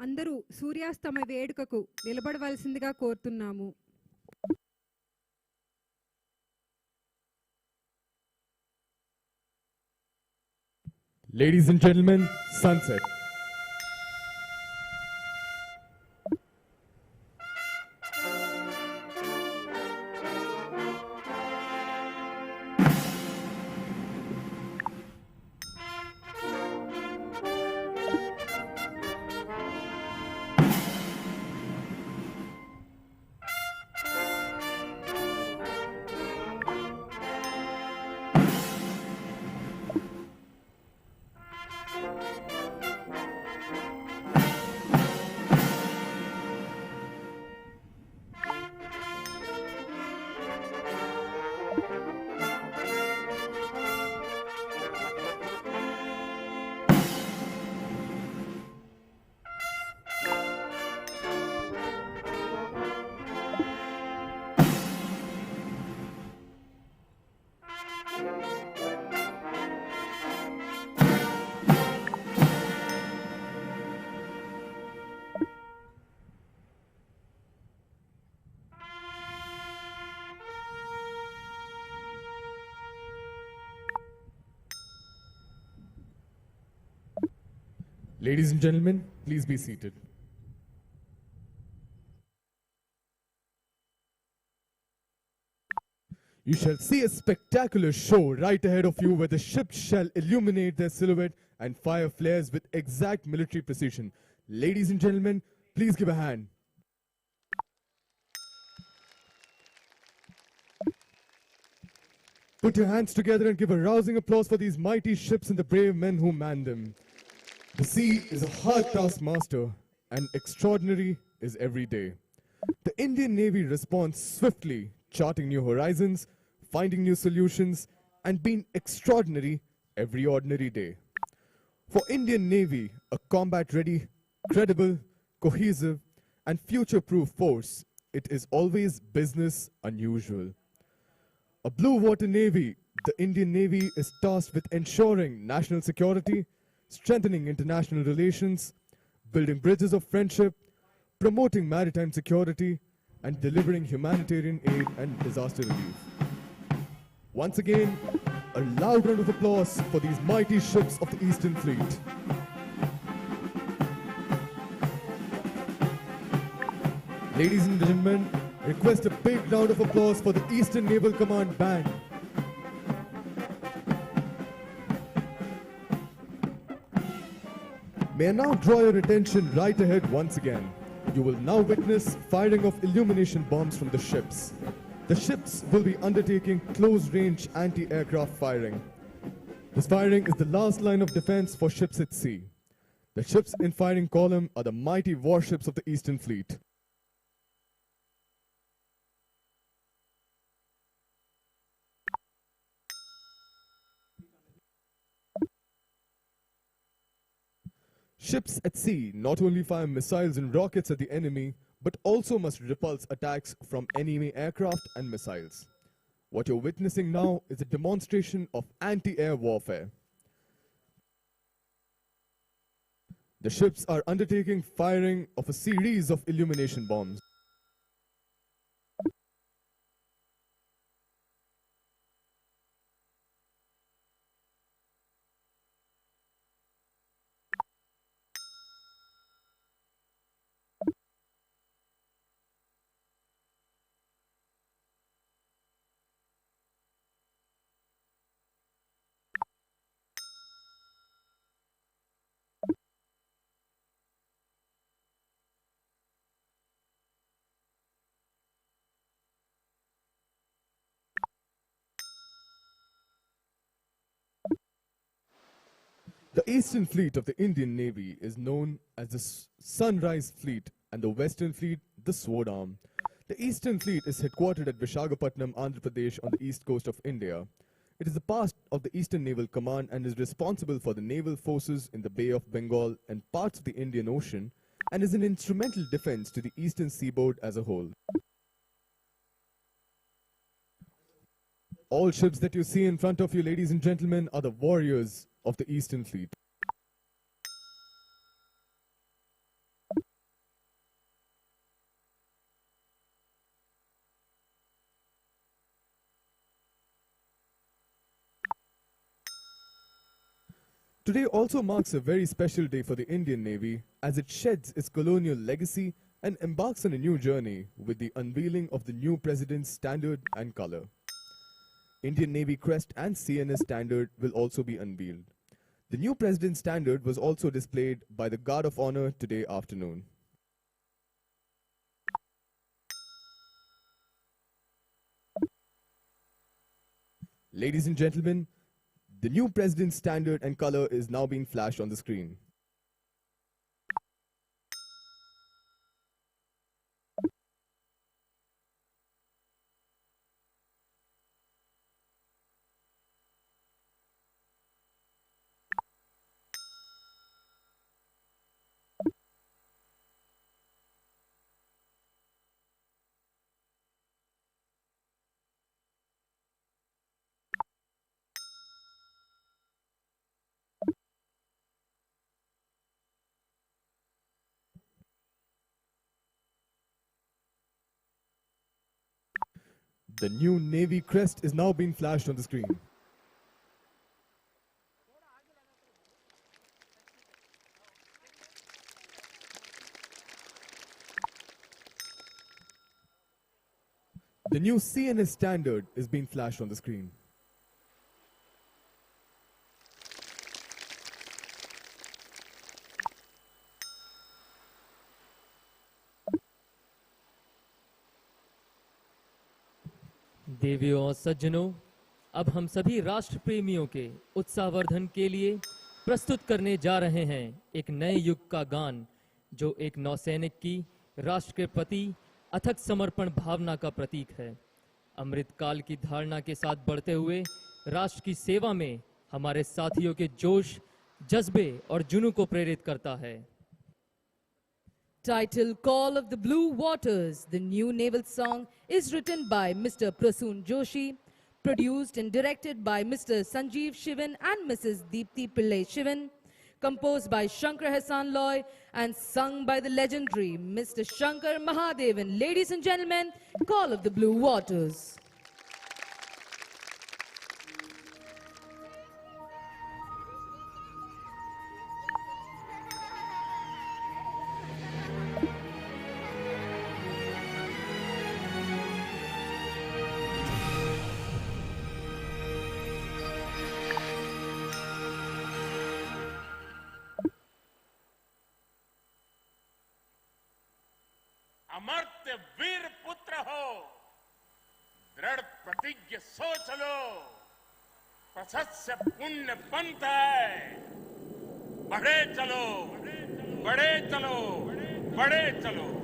అందరూ సూర్యాస్తమ వేడుకకు నిలబడవలసిందిగా కోరుతున్నాము. Ladies and gentlemen, sunset. Ladies and gentlemen, please be seated. You shall see a spectacular show right ahead of you where the ships shall illuminate their silhouette and fire flares with exact military precision. Ladies and gentlemen, please give a hand. Put your hands together and give a rousing applause for these mighty ships and the brave men who man them. The sea is a hard taskmaster, and extraordinary is every day. The Indian Navy responds swiftly, charting new horizons, finding new solutions, and being extraordinary every ordinary day. For Indian Navy, a combat-ready, credible, cohesive, and future-proof force, it is always business unusual. A blue water navy, the Indian Navy is tasked with ensuring national security, strengthening international relations, building bridges of friendship, promoting maritime security, and delivering humanitarian aid and disaster relief. Once again, a loud round of applause for these mighty ships of the Eastern Fleet. Ladies and gentlemen, I request a big round of applause for the Eastern Naval Command Band. May I now draw your attention right ahead once again. You will now witness firing of illumination bombs from the ships. The ships will be undertaking close-range anti-aircraft firing. This firing is the last line of defense for ships at sea. The ships in firing column are the mighty warships of the Eastern Fleet. Ships at sea not only fire missiles and rockets at the enemy, but also must repulse attacks from enemy aircraft and missiles. What you're witnessing now is a demonstration of anti-air warfare. The ships are undertaking firing of a series of illumination bombs. The Eastern Fleet of the Indian Navy is known as the Sunrise Fleet and the Western Fleet the Sword Arm. The Eastern Fleet is headquartered at Visakhapatnam, Andhra Pradesh on the east coast of India. It is a part of the Eastern Naval Command and is responsible for the naval forces in the Bay of Bengal and parts of the Indian Ocean and is an instrumental defense to the eastern seaboard as a whole. All ships that you see in front of you, ladies and gentlemen, are the warriors of the Eastern Fleet. Today also marks a very special day for the Indian Navy as it sheds its colonial legacy and embarks on a new journey with the unveiling of the new President's standard and color. Indian Navy crest and CNS standard will also be unveiled. The new President's standard was also displayed by the Guard of Honor today afternoon. Ladies and gentlemen, the new President's standard and color is now being flashed on the screen. The new Navy crest is now being flashed on the screen. The new CNS standard is being flashed on the screen. देवियों और सज्जनों, अब हम सभी राष्ट्र प्रेमियों के उत्साहवर्धन के लिए प्रस्तुत करने जा रहे हैं एक नए युग का गान, जो एक नौसैनिक की राष्ट्र के प्रति अथक समर्पण भावना का प्रतीक है। अमृतकाल की धारणा के साथ बढ़ते हुए राष्ट्र की सेवा में हमारे साथियों के जोश, जज्बे और जुनून को प्रेरित करता है। Title Call of the Blue Waters, the new naval song, is written by Mr. Prasoon Joshi, produced and directed by Mr. Sanjeev Shivan and Mrs. Deepthi Pillai Shivan, composed by Shankar Hassan Loy and sung by the legendary Mr. Shankar Mahadevan. Ladies and gentlemen, Call of the Blue Waters. Amartya वीर पुत्र हो, दृढ़ प्रतिज्ञ सोच लो, प्रशस्य पुण्य पंथ है, बढ़े चलो, बढ़े चलो, बढ़े चलो।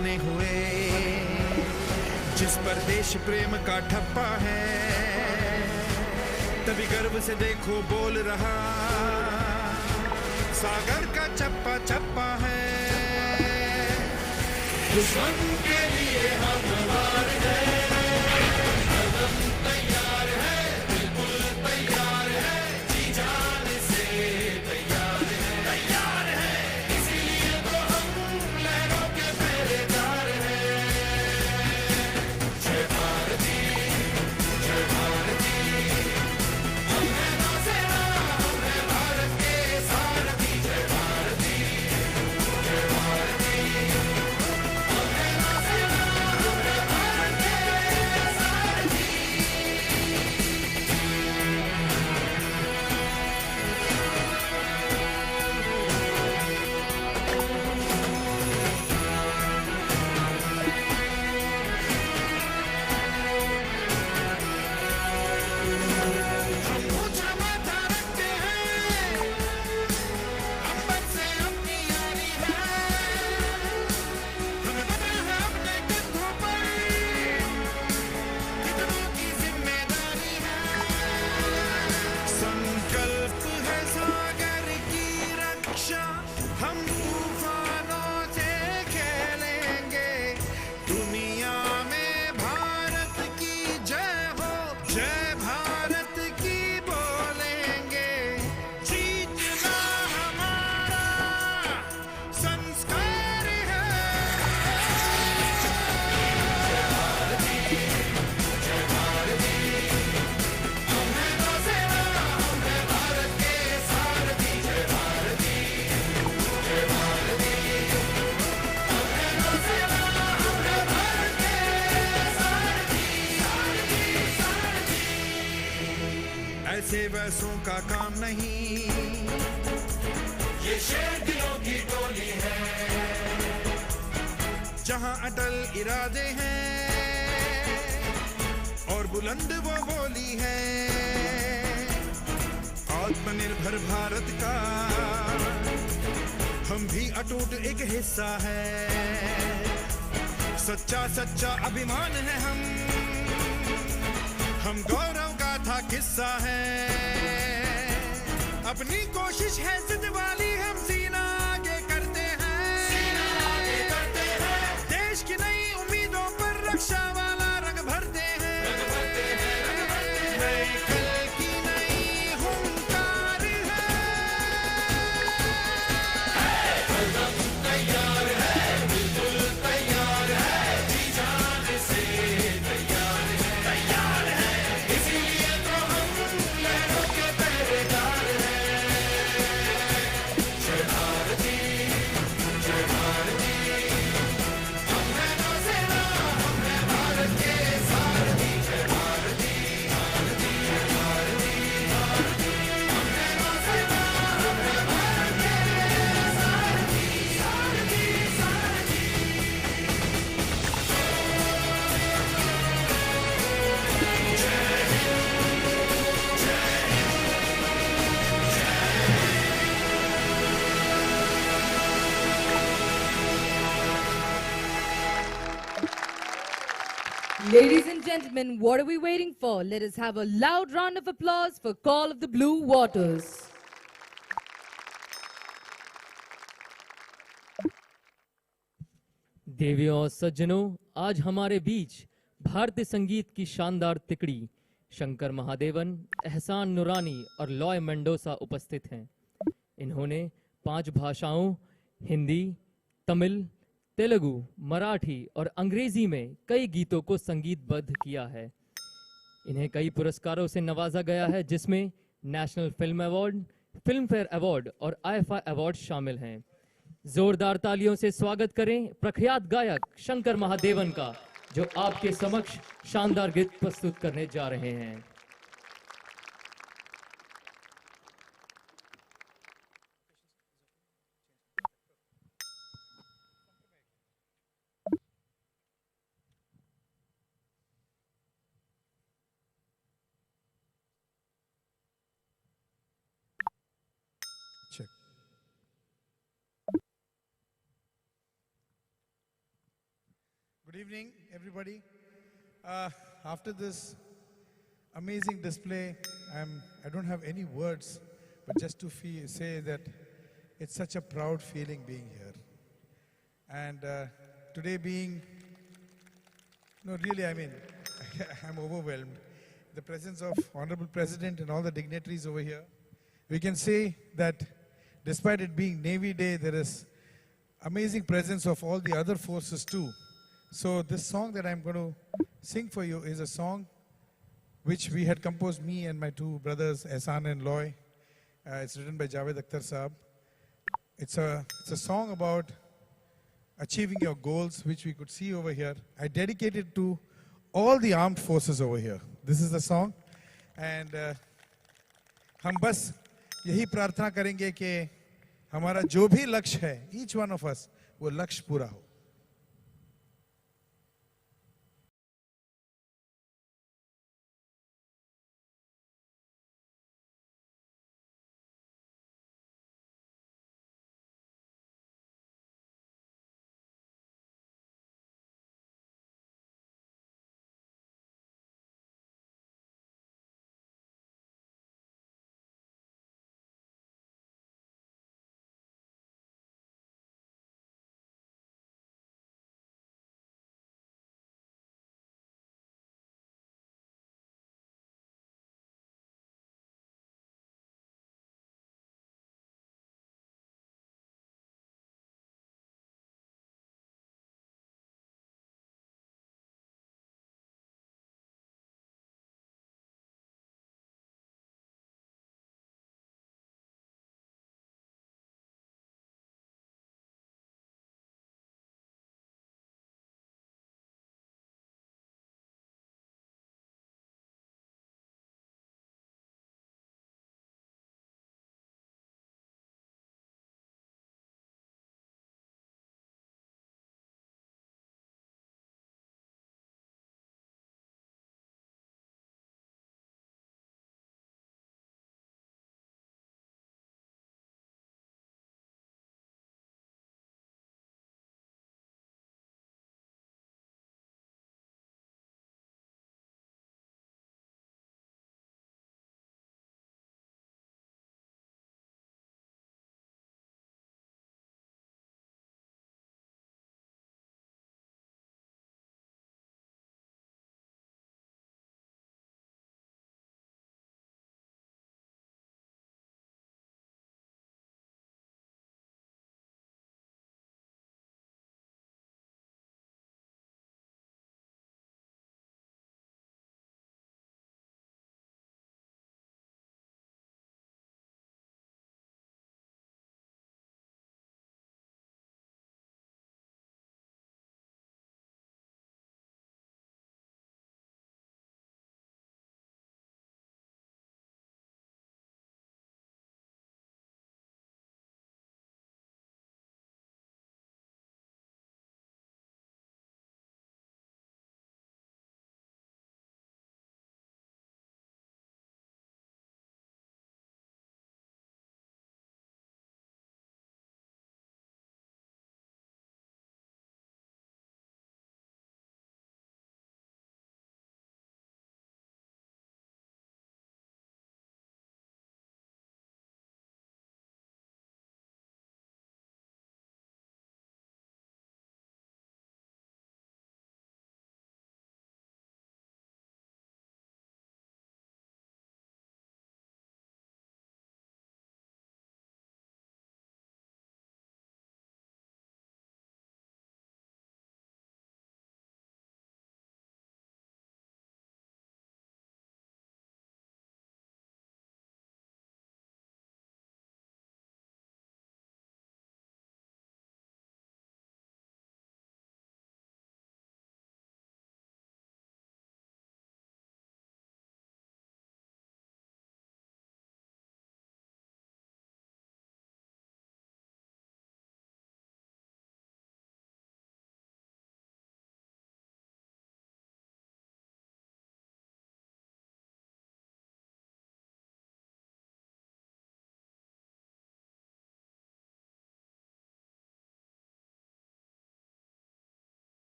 बने हुए, जिस पर देश प्रेम का ठप्पा है, तभी गर्व से देखो बोल रहा सागर का चप्पा चप्पा है। दुश्मन के लिए हम तैयार हैं, कदम तैयार है, बिल्कुल तैयार है, जी जान से तैयार है, इसीलिए तो हम लहरों के पहरेदार हैं। जय भारती, जय भारती, हम हैं नौसेना, हम हैं भारत के सारथी। जय भारती, जय भारती, हम हैं नौसेना, हम हैं भारत के सारथी। हम ऊंचा माथा रखते हैं, अंबर से अपनी यारी है, हमें पता है अपने कंधों पर कितनों की जिम्मेदारी है। संकल्प है सागर की रक्षा, हम तूफानों से खेलेंगे, दुनिया में भारत की जय हो, जय भारत की बोलेंगे, जीतना हमारा संस्कार है। जय भारती, जय भारती, हम हैं नौसेना, हम हैं भारत के सारथी। जय भारती, जय भारती, हम हैं नौसेना, हम हैं भारत के सारथी। ऐसे वैसों का काम नहीं, ये शेर दिलों की टोली है, जहां अटल इरादे हैं और बुलंद वो बोली है। आत्मनिर्भर भारत का हम भी अटूट एक हिस्सा है, सच्चा सच्चा अभिमान है हम गौरव गाथा किस्सा है। अपनी कोशिश है जिद वाली, हम सीना आगे करते हैं, देश की नई उम्मीदों पर रक्षा वाला रंग भरते हैं, नए कल की नई हुंकार है। कदम तैयार है, बिल्कुल तैयार है, जी जान से तैयार है, इसीलिए तो हम लहरों के पहरेदार हैं। जय भारती, जय भारती, हम हैं नौसेना, हम हैं भारत के सारथी। जय भारती, भारती, जय भारती, भारती, हम हैं नौसेना, हम हैं भारत के सारथी, सारथी, सारथी। Ladies and gentlemen, what are we waiting for? Let us have a loud round of applause for Call of the Blue Waters. देवियों और सज्जनों, आज हमारे बीच भारतीय संगीत की शानदार तिकड़ी शंकर महादेवन, एहसान नूरानी और लॉय मेंडोसा उपस्थित हैं। इन्होंने 5 भाषाओं हिंदी, तमिल, तेलुगु, मराठी और अंग्रेजी में कई गीतों को संगीतबद्ध किया है। इन्हें कई पुरस्कारों से नवाजा गया है, जिसमें national film award, film fair award और आईफा अवार्ड शामिल हैं। जोरदार तालियों से स्वागत करें प्रख्यात गायक शंकर महादेवन का, जो आपके समक्ष शानदार गीत प्रस्तुत करने जा रहे हैं। Check. Good evening, everybody. After this amazing display, I don't have any words, but just to say that it's such a proud feeling being here. And today being, no, really, I mean, I'm overwhelmed. The presence of Honorable President and all the dignitaries over here, we can say that despite it being Navy Day, there is amazing presence of all the other forces too. So this song that I'm going to sing for you is a song which we had composed, me and my two brothers, Ehsan and Loy. It's written by Javed Akhtar Saab. It's a song about achieving your goals, which we could see over here. I dedicate it to all the armed forces over here. This is the song. And हम बस यही प्रार्थना करेंगे कि हमारा जो भी लक्ष्य है, each one of us, वो लक्ष्य पूरा हो.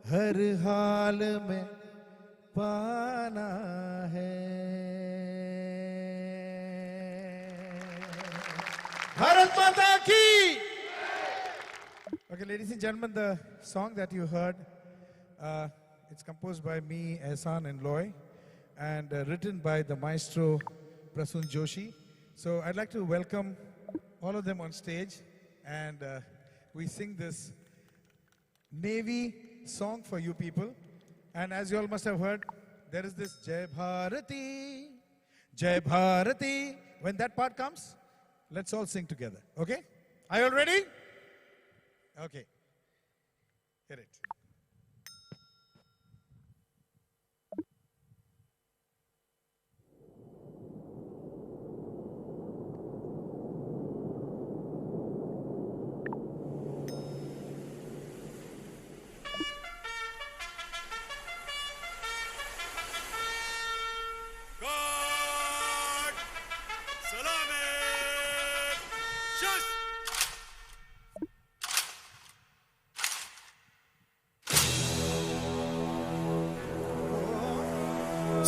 हर हाल में पाना है। भारत माता की। Okay, ladies and gentlemen, the song that you heard, it's composed by me, Ehsan and Loy, and written by the maestro Prasun Joshi. So I'd like to welcome all of them on stage, and we sing this Navy song for you people. And as you all must have heard, there is this Jai Bharati, Jai Bharati. When that part comes, let's all sing together, okay? Are you all ready? Okay. Hit it. God, Salaam, Shush.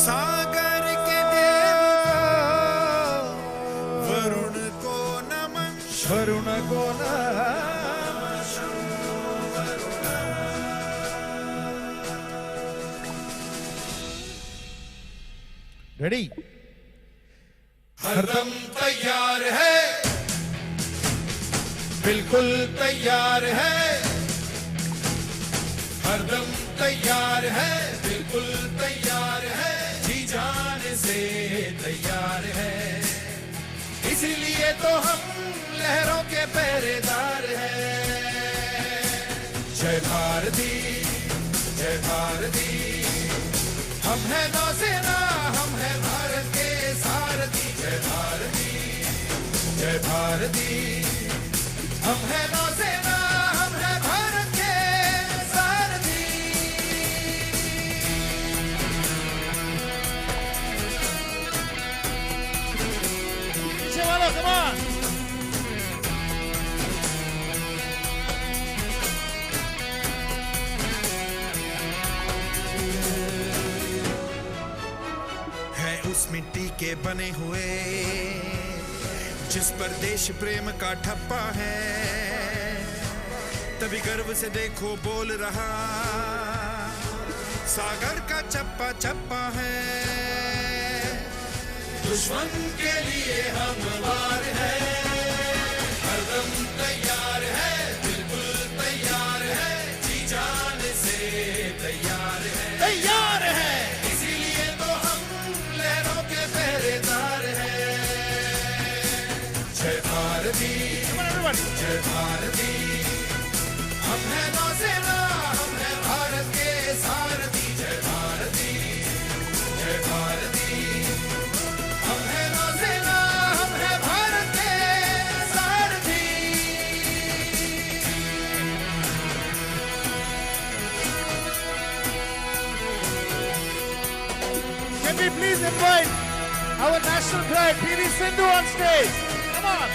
सागर के देव वरुण को नमन। वरुण को ready. हरदम तैयार है, बिल्कुल तैयार है। हरदम तैयार है, बिल्कुल तैयार है। जी जान से तैयार है, इसीलिए तो हम लहरों के पहरेदार हैं। जय भारती, जय भारती। हम हैं नौसेना, हम हैं भारत के सारथी। जय भारती, जय भारती। हम हैं नौसेना, हम हैं भारत के सारथी। पीछे वालों, come on। है उस मिट्टी के बने हुए जिस पर देश प्रेम का ठप्पा है। तभी गर्व से देखो बोल रहा सागर का चप्पा चप्पा है। दुश्मन के लिए हम वार है, हरदम तैयार है, बिल्कुल तैयार है। जी जान से तैयार है, तैयार है। इसीलिए तो हम लहरों के पहरेदार हैं। जय भारती, जय भारती। हम हैं नौसेना, हम हैं भारत के सारथी। जय भारती, जय भारती। हम हैं नौसेना, हम हैं भारत के सारथी। Can we please invite our national pride, PV Sindhu, on stage? Come on.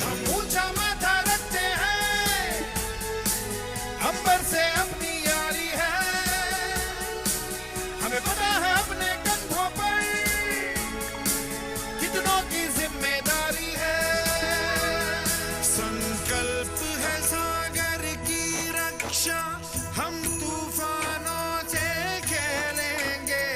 हम ऊंचा माथा रखते हैं, अंबर से अपनी यारी है। हमें पता है अपने कंधों पर कितनों की जिम्मेदारी है। संकल्प है सागर की रक्षा, हम तूफानों से खेलेंगे।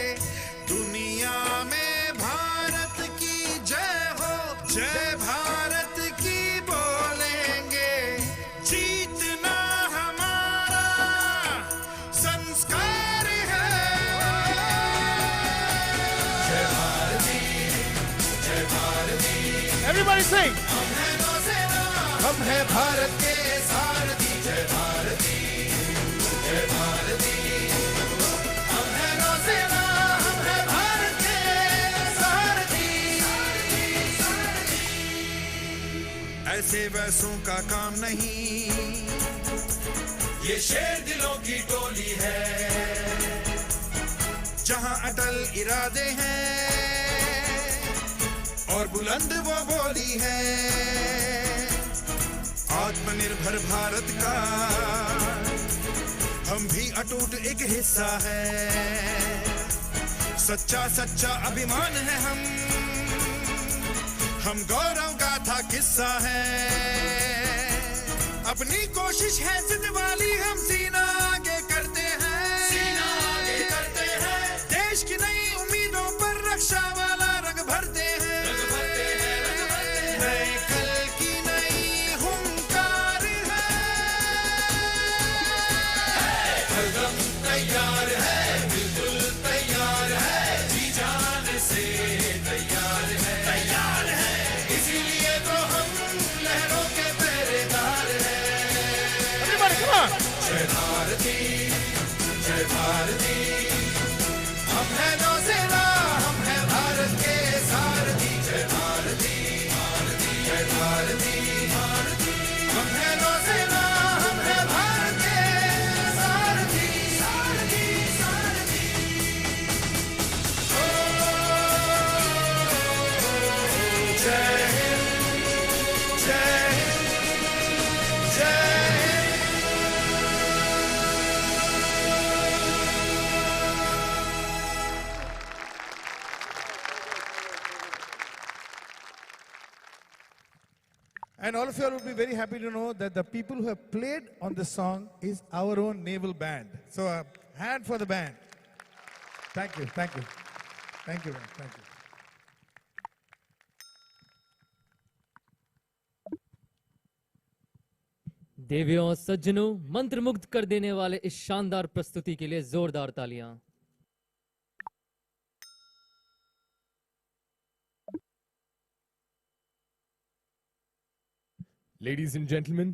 दुनिया में भारत की जय हो, जय भारत की बोलेंगे। जीतना हमारा संस्कार है। जय भारती, जय भारती। Everybody sing. हम हैं नौसेना, हम हैं भारत के सारथी। जय भारती, जय भारती। हम हैं नौसेना, हम हैं भारत के सारथी। ऐसे वैसों का काम नहीं, ये शेर दिलों की टोली है। जहां अटल इरादे हैं और बुलंद वो बोली है। आत्मनिर्भर भारत का हम भी अटूट एक हिस्सा है, सच्चा सच्चा अभिमान है हम गौरव गाथा किस्सा है, अपनी कोशिश है जिद वाली हम सीना आगे करते हैं, देश की नई उम्मीदों पर रक्षा वाला रंग भरते हैं, नए कल की नई हुंकार है, हरदम तैयार है, बिल्कुल तैयार है, जी जान से तैयार है, इसीलिए तो हम लहरों के पहरेदार हैं। जय भारती, जय भारती, हम हैं नौसेना, हम हैं भारत के सारथी, जय भारती, जय भारती, हम हैं नौसेना, हम हैं भारत के सारथी, जय हिंद, जय हिंद, जय And all of you all will be very happy to know that the people who have played on this song is our own naval band. So a hand for the band. Thank you, thank you. Thank you, thank you. देवियों और सज्जनों, मंत्रमुग्ध कर देने वाले इस शानदार प्रस्तुति के लिए जोरदार तालियां। Ladies and gentlemen,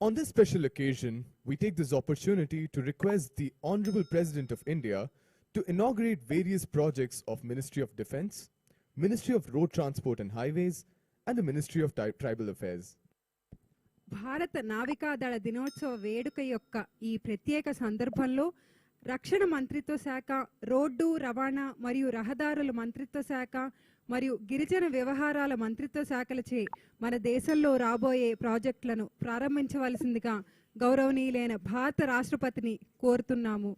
on this special occasion, we take this opportunity to request the Honorable President of India to inaugurate various projects of Ministry of Defence, Ministry of Road Transport and Highways, and the Ministry of Tribal Affairs. భారత నావికాదళ దినోత్సవ వేడుక యొక్క ఈ ప్రత్యేక సందర్భంలో రక్షణ మంత్రిత్వ శాఖ, రోడ్డు రవాణా మరియు రహదారుల మంత్రిత్వ శాఖ మరియు గిరిజన వ్యవహారాల మంత్రిత్వ శాఖలచే మన దేశంలో రాబోయే ప్రాజెక్టులను ప్రారంభించవలసిందిగా గౌరవనీయులైన భారత రాష్ట్రపతిని కోరుతున్నాము.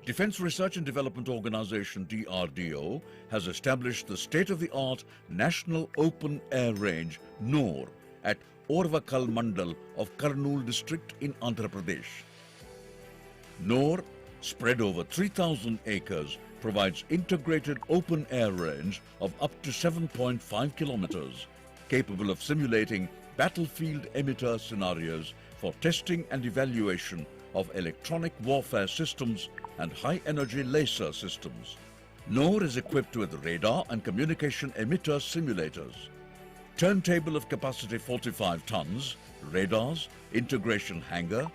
Defense Research and Development Organization DRDO has established the state-of-the-art National Open Air Range NOR at Orvakal Mandal of Kurnool district in Andhra Pradesh. NOR, spread over 3,000 acres, provides integrated open air range of up to 7.5 kilometers, capable of simulating battlefield emitter scenarios for testing and evaluation of electronic warfare systems and high-energy laser systems. NOR is equipped with radar and communication emitter simulators, turntable of capacity 45 tons, radars, integration hangar,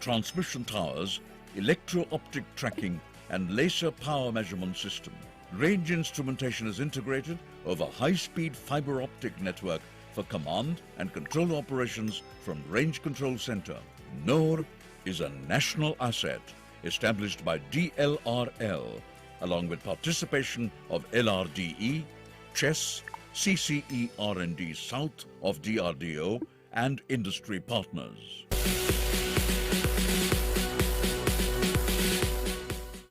transmission towers, electro-optic tracking and laser power measurement system. Range instrumentation is integrated over high-speed fiber optic network for command and control operations from Range Control Center. NOR is a national asset established by DLRL along with participation of LRDE, CHESS, CCE R&D South of DRDO and industry partners.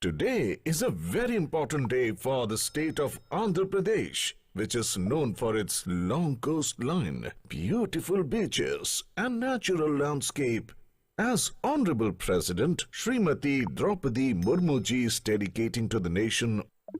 Today is a very important day for the state of Andhra Pradesh, which is known for its long coastline, beautiful beaches and natural landscape. As Honorable President Srimati Draupadi Murmu ji is dedicating to the nation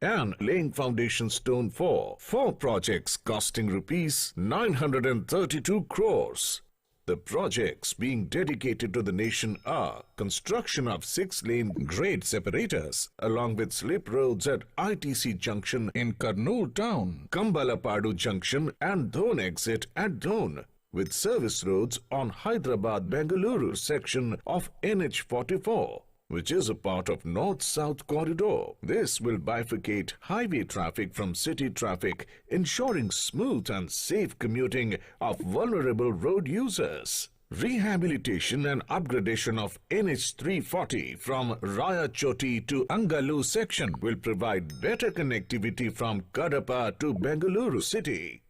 and laying foundation stone for 4 projects costing rupees 932 crores. The projects being dedicated to the nation are construction of 6-lane grade separators along with slip roads at ITC Junction in Kurnool town, Kambalapadu Junction and Dhon exit at Dhon, with service roads on Hyderabad-Bengaluru section of NH44, which is a part of North-South corridor. This will bifurcate highway traffic from city traffic, ensuring smooth and safe commuting of vulnerable road users. Rehabilitation and upgradation of NH340 from Raya Choti to Angalu section will provide better connectivity from Kadapa to Bengaluru city.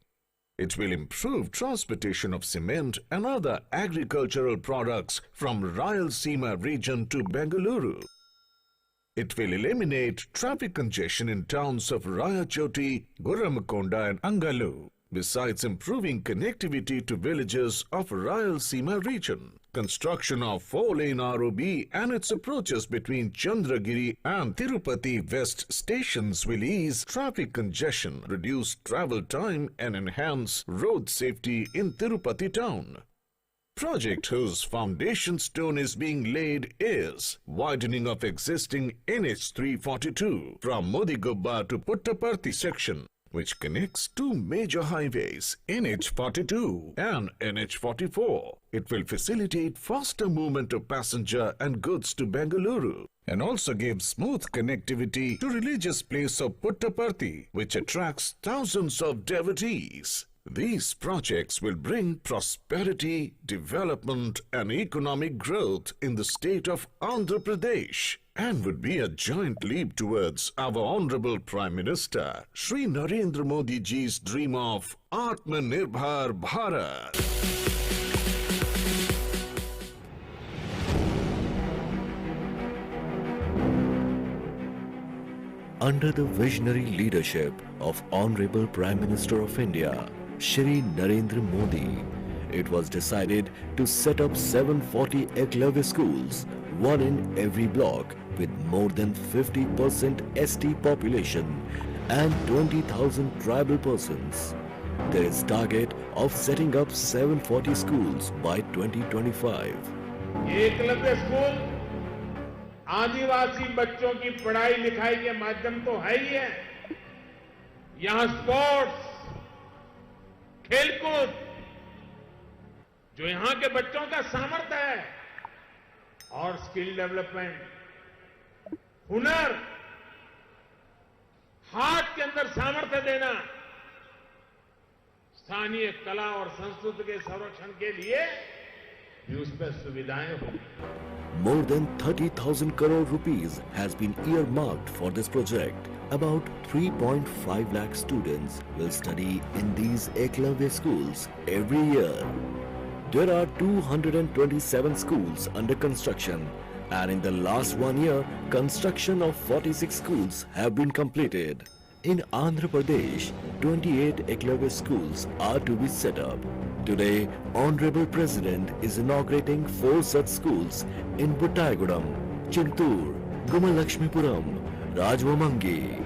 It will improve transportation of cement and other agricultural products from Rayalaseema region to Bengaluru. It will eliminate traffic congestion in towns of Rayachoti, Gurramakonda and Angalu, besides improving connectivity to villages of Rayalaseema region. Construction of 4-lane ROB and its approaches between Chandragiri and Tirupati West stations will ease traffic congestion, reduce travel time and enhance road safety in Tirupati town. Project whose foundation stone is being laid is widening of existing NH342 from Modigubba to Puttaparthi section, which connects two major highways, NH42 and NH44. It will facilitate faster movement of passenger and goods to Bengaluru and also give smooth connectivity to religious place of Puttaparthi, which attracts thousands of devotees. These projects will bring prosperity, development and economic growth in the state of Andhra Pradesh and would be a giant leap towards our Honorable Prime Minister, Shri Narendra Modi ji's dream of Atmanirbhar Bharat. Under the visionary leadership of Honorable Prime Minister of India, Shri Narendra Modi, it was decided to set up 740 Eklavya schools, one in every block, with more than 50% ST population and 20,000 tribal persons. There is target of setting up 740 schools by 2025. Eklavya school आदिवासी बच्चों की पढ़ाई लिखाई के माध्यम तो है ही है। यहां स्पोर्ट्स, खेलकूद, जो यहां के बच्चों का सामर्थ्य है, और स्किल डेवलपमेंट, हुनर, हाथ के अंदर सामर्थ्य देना, स्थानीय कला और संस्कृति के संरक्षण के लिए भी उस पर सुविधाएं होंगी। More than 30,000 crore rupees has been earmarked for this project. About 3.5 lakh students will study in these Eklavya schools every year. There are 227 schools under construction, and in the last 1 year, construction of 46 schools have been completed. In Andhra Pradesh, 28 Eklavya schools are to be set up. Today, Honorable President is inaugurating 4 such schools in Buttaigudam, Chintur, Gumalakshmipuram, Rajvamangi.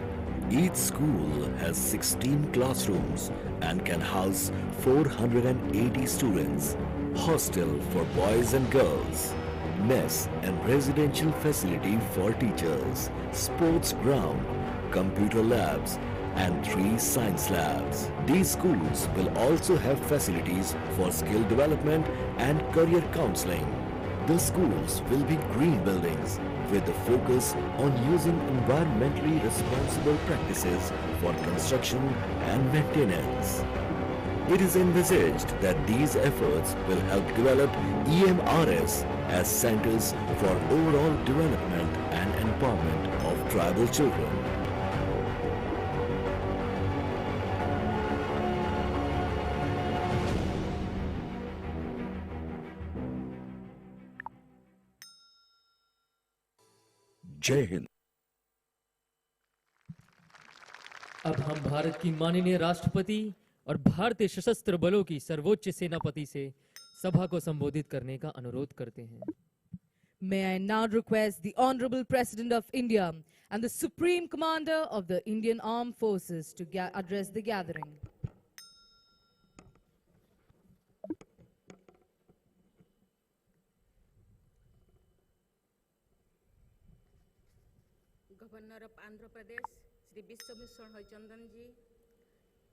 Each school has 16 classrooms and can house 480 students, hostel for boys and girls, mess and residential facility for teachers, sports ground, computer labs and 3 science labs. These schools will also have facilities for skill development and career counseling. The schools will be green buildings with a focus on using environmentally responsible practices for construction and maintenance. It is envisaged that these efforts will help develop EMRS as centers for overall development and empowerment of tribal children. जय हिंद। अब हम भारत की माननीय राष्ट्रपति और भारतीय सशस्त्र बलों की सर्वोच्च सेनापति से सभा को संबोधित करने का अनुरोध करते हैं। May I now request the Honorable President of India and the Supreme Commander of the Indian Armed Forces to address the gathering. Governor of Andhra Pradesh, Sri Biswabhushan Harichandan ji,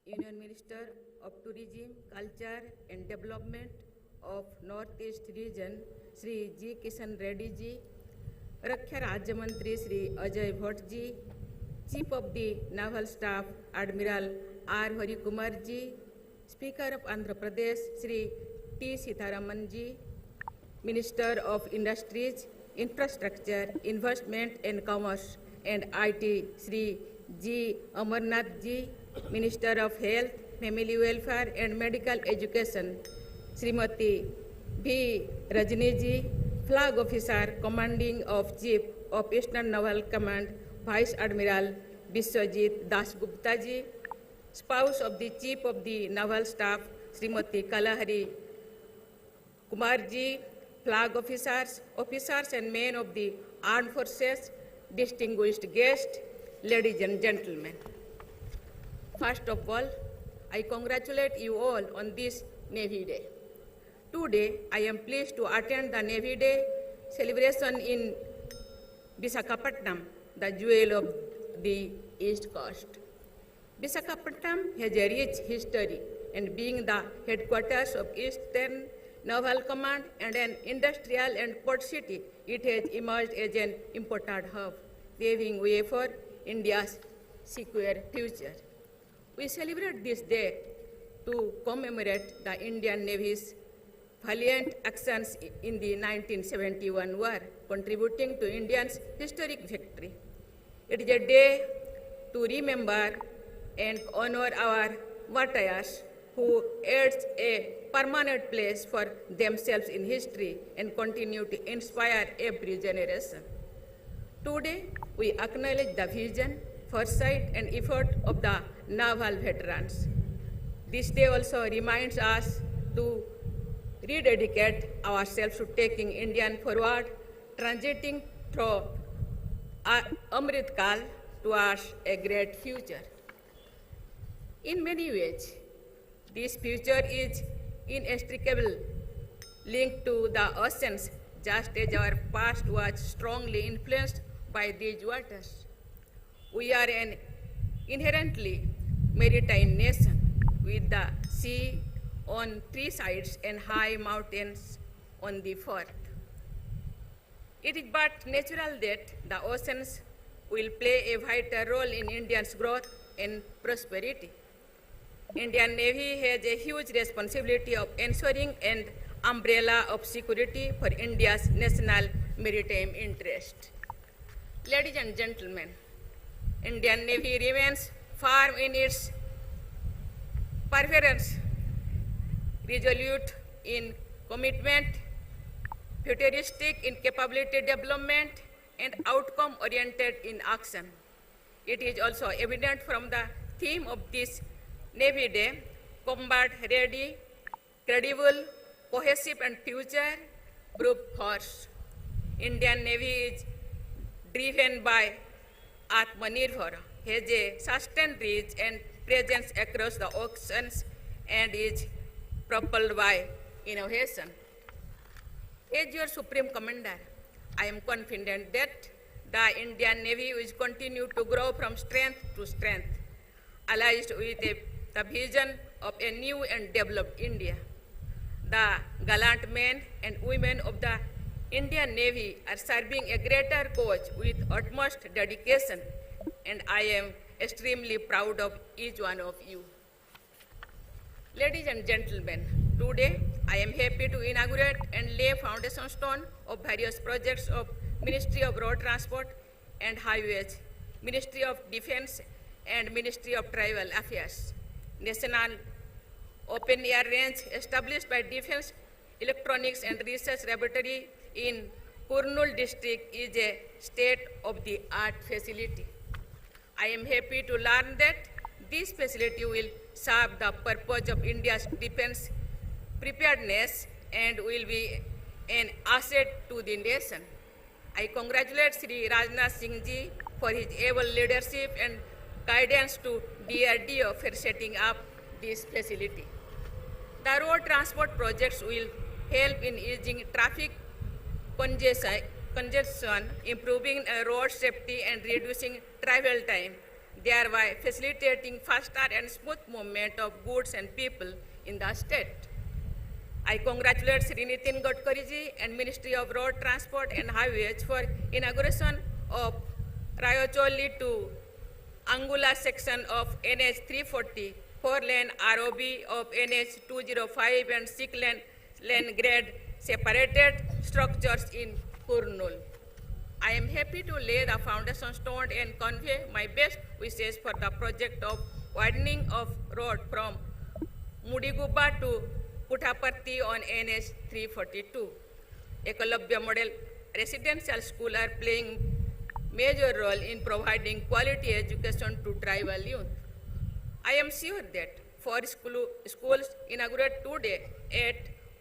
Union Minister of Tourism, Culture and Development of Northeast Region, Sri G. Kishan Reddy ji, Raksha Rajya Mantri Sri Ajay Bhatt ji, Chief of the Naval Staff Admiral R. Hari Kumar ji, Speaker of Andhra Pradesh Sri T. Sitharaman ji, Minister of Industries, Infrastructure, Investment and Commerce and IT Sri G. Amarnath ji, Minister of Health, Family Welfare and Medical Education Srimati V. Rajni ji, Flag Officer Commanding of Chief of Eastern Naval Command Vice Admiral Biswajit Das Gupta ji, Spouse of the Chief of the Naval Staff Srimati Kalahari Kumar ji, Flag Officers, Officers and Men of the Armed Forces, distinguished guests, ladies and gentlemen. First of all, I congratulate you all on this Navy Day. Today, I am pleased to attend the Navy Day celebration in Visakhapatnam, the jewel of the East Coast. Visakhapatnam has a rich history, and being the headquarters of Eastern Naval Command and an industrial and port city, it has emerged as an important hub, paving way for India's secure future. We celebrate this day to commemorate the Indian Navy's valiant actions in the 1971 war, contributing to India's historic victory. It is a day to remember and honor our martyrs who earned a permanent place for themselves in history and continue to inspire every generation. Today, we acknowledge the vision, foresight, and effort of the naval veterans. This day also reminds us to rededicate ourselves to taking India forward, transiting through Amrit Kal towards a great future. In many ways, this future is inextricably linked to the oceans, just as our past was strongly influenced by these waters. We are an inherently maritime nation with the sea on three sides and high mountains on the fourth. It is but natural that the oceans will play a vital role in India's growth and prosperity. Indian Navy has a huge responsibility of ensuring an umbrella of security for India's national maritime interest. Ladies and gentlemen, Indian Navy remains firm in its perseverance, resolute in commitment, futuristic in capability development, and outcome-oriented in action. It is also evident from the theme of this Navy Day, combat ready, credible, cohesive, and future-proof force. Indian Navy is driven by Atmanirbhar, has a sustained reach and presence across the oceans, and is propelled by innovation. As your Supreme Commander, I am confident that the Indian Navy will continue to grow from strength to strength, allied with the vision of a new and developed India. The gallant men and women of the Indian Navy are serving a greater cause with utmost dedication, and I am extremely proud of each one of you. Ladies and gentlemen, today I am happy to inaugurate and lay foundation stone of various projects of Ministry of Road Transport and Highways, Ministry of Defense, and Ministry of Tribal Affairs. National Open Air Range established by Defense Electronics and Research Laboratory in Kurnool district is a state-of-the-art facility. I am happy to learn that this facility will serve the purpose of India's defense preparedness and will be an asset to the nation. I congratulate Sri Rajnath Singh ji for his able leadership and guidance to DRDO for setting up this facility. The road transport projects will help in easing traffic congestion, improving road safety and reducing travel time, thereby facilitating faster and smooth movement of goods and people in the state. I congratulate Sri Nitin Gadkari ji and Ministry of Road Transport and Highways for inauguration of Rayacholi to Angula section of NH 340, 4-lane ROB of NH 205 and 6-lane grade separated structures in Kurnool. I am happy to lay the foundation stone and convey my best wishes for the project of widening of road from Mudigubba to Puttaparthi on NH 342. Ekalabya Model Residential School are playing major role in providing quality education to tribal youth. I am sure that four schools inaugurated today at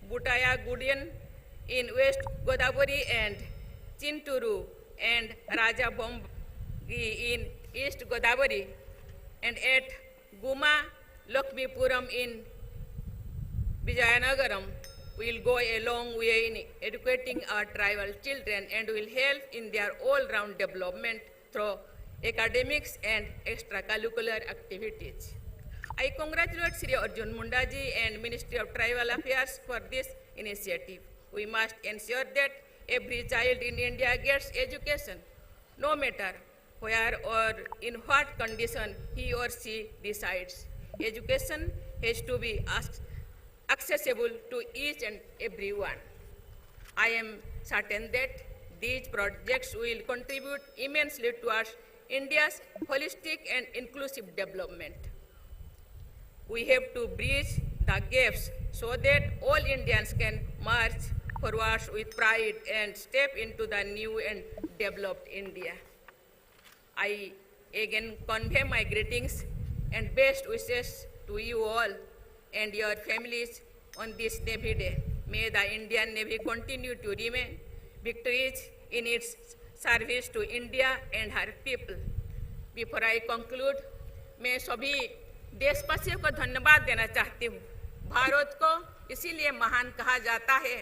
Butaya Gudian in West Godavari and Chinturu and Raja Bombi in East Godavari and at Guma Lakshmipuram in Vijayanagaram will go a long way in educating our tribal children and will help in their all-round development through academics and extracurricular activities. I congratulate Sri Arjun Munda ji and Ministry of Tribal Affairs for this initiative. We must ensure that every child in India gets education, no matter where or in what condition he or she resides. Education has to be accessible to each and every one. I am certain that these projects will contribute immensely towards India's holistic and inclusive development. We have to bridge the gaps so that all Indians can march forward with pride and step into the new and developed India. I again convey my greetings and best wishes to you all and your families on this Navy Day. May the Indian Navy continue to remain victorious in its service to India and her people. Before I conclude, मैं सभी देशवासियों को धन्यवाद देना चाहती हूँ। भारत को इसीलिए महान कहा जाता है।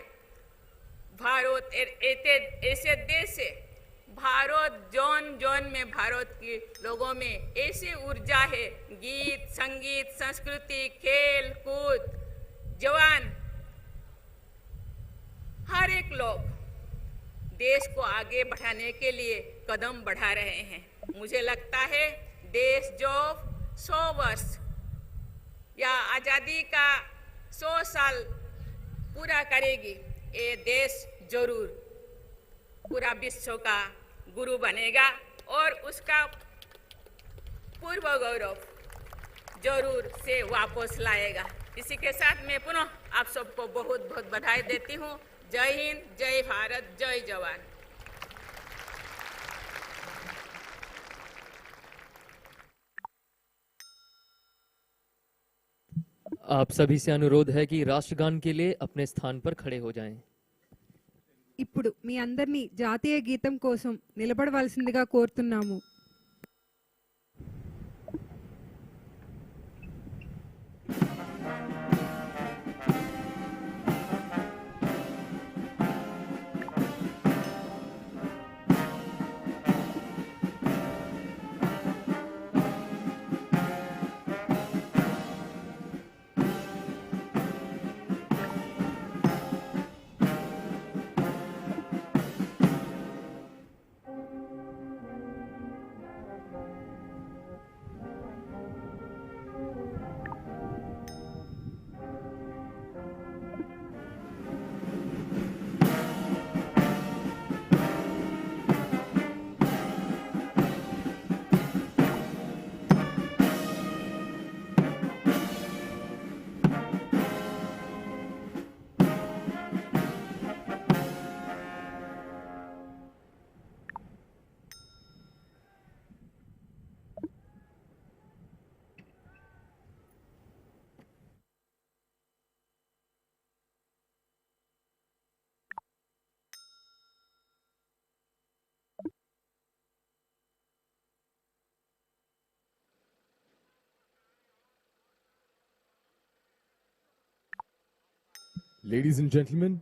भारत ऐसे देश है, भारत जोन जोन में भारत के लोगों में ऐसी ऊर्जा है, गीत संगीत संस्कृति खेल कूद जवान हर एक लोग देश को आगे बढ़ाने के लिए कदम बढ़ा रहे हैं। मुझे लगता है देश जो 100 वर्ष या आज़ादी का 100 साल पूरा करेगी, ये देश जरूर पूरा विश्व का गुरु बनेगा और उसका पूर्व गौरव जरूर से वापस लाएगा। इसी के साथ मैं पुनः आप सबको बहुत बहुत बधाई देती हूँ। जय हिंद, जय भारत, जय जवान। आप सभी से अनुरोध है कि राष्ट्रगान के लिए अपने स्थान पर खड़े हो जाएं। ఇప్పుడు మీ అందరినీ జాతీయ గీతం కోసం నిలబడవలసిందిగా కోరుతున్నాము. Ladies and gentlemen,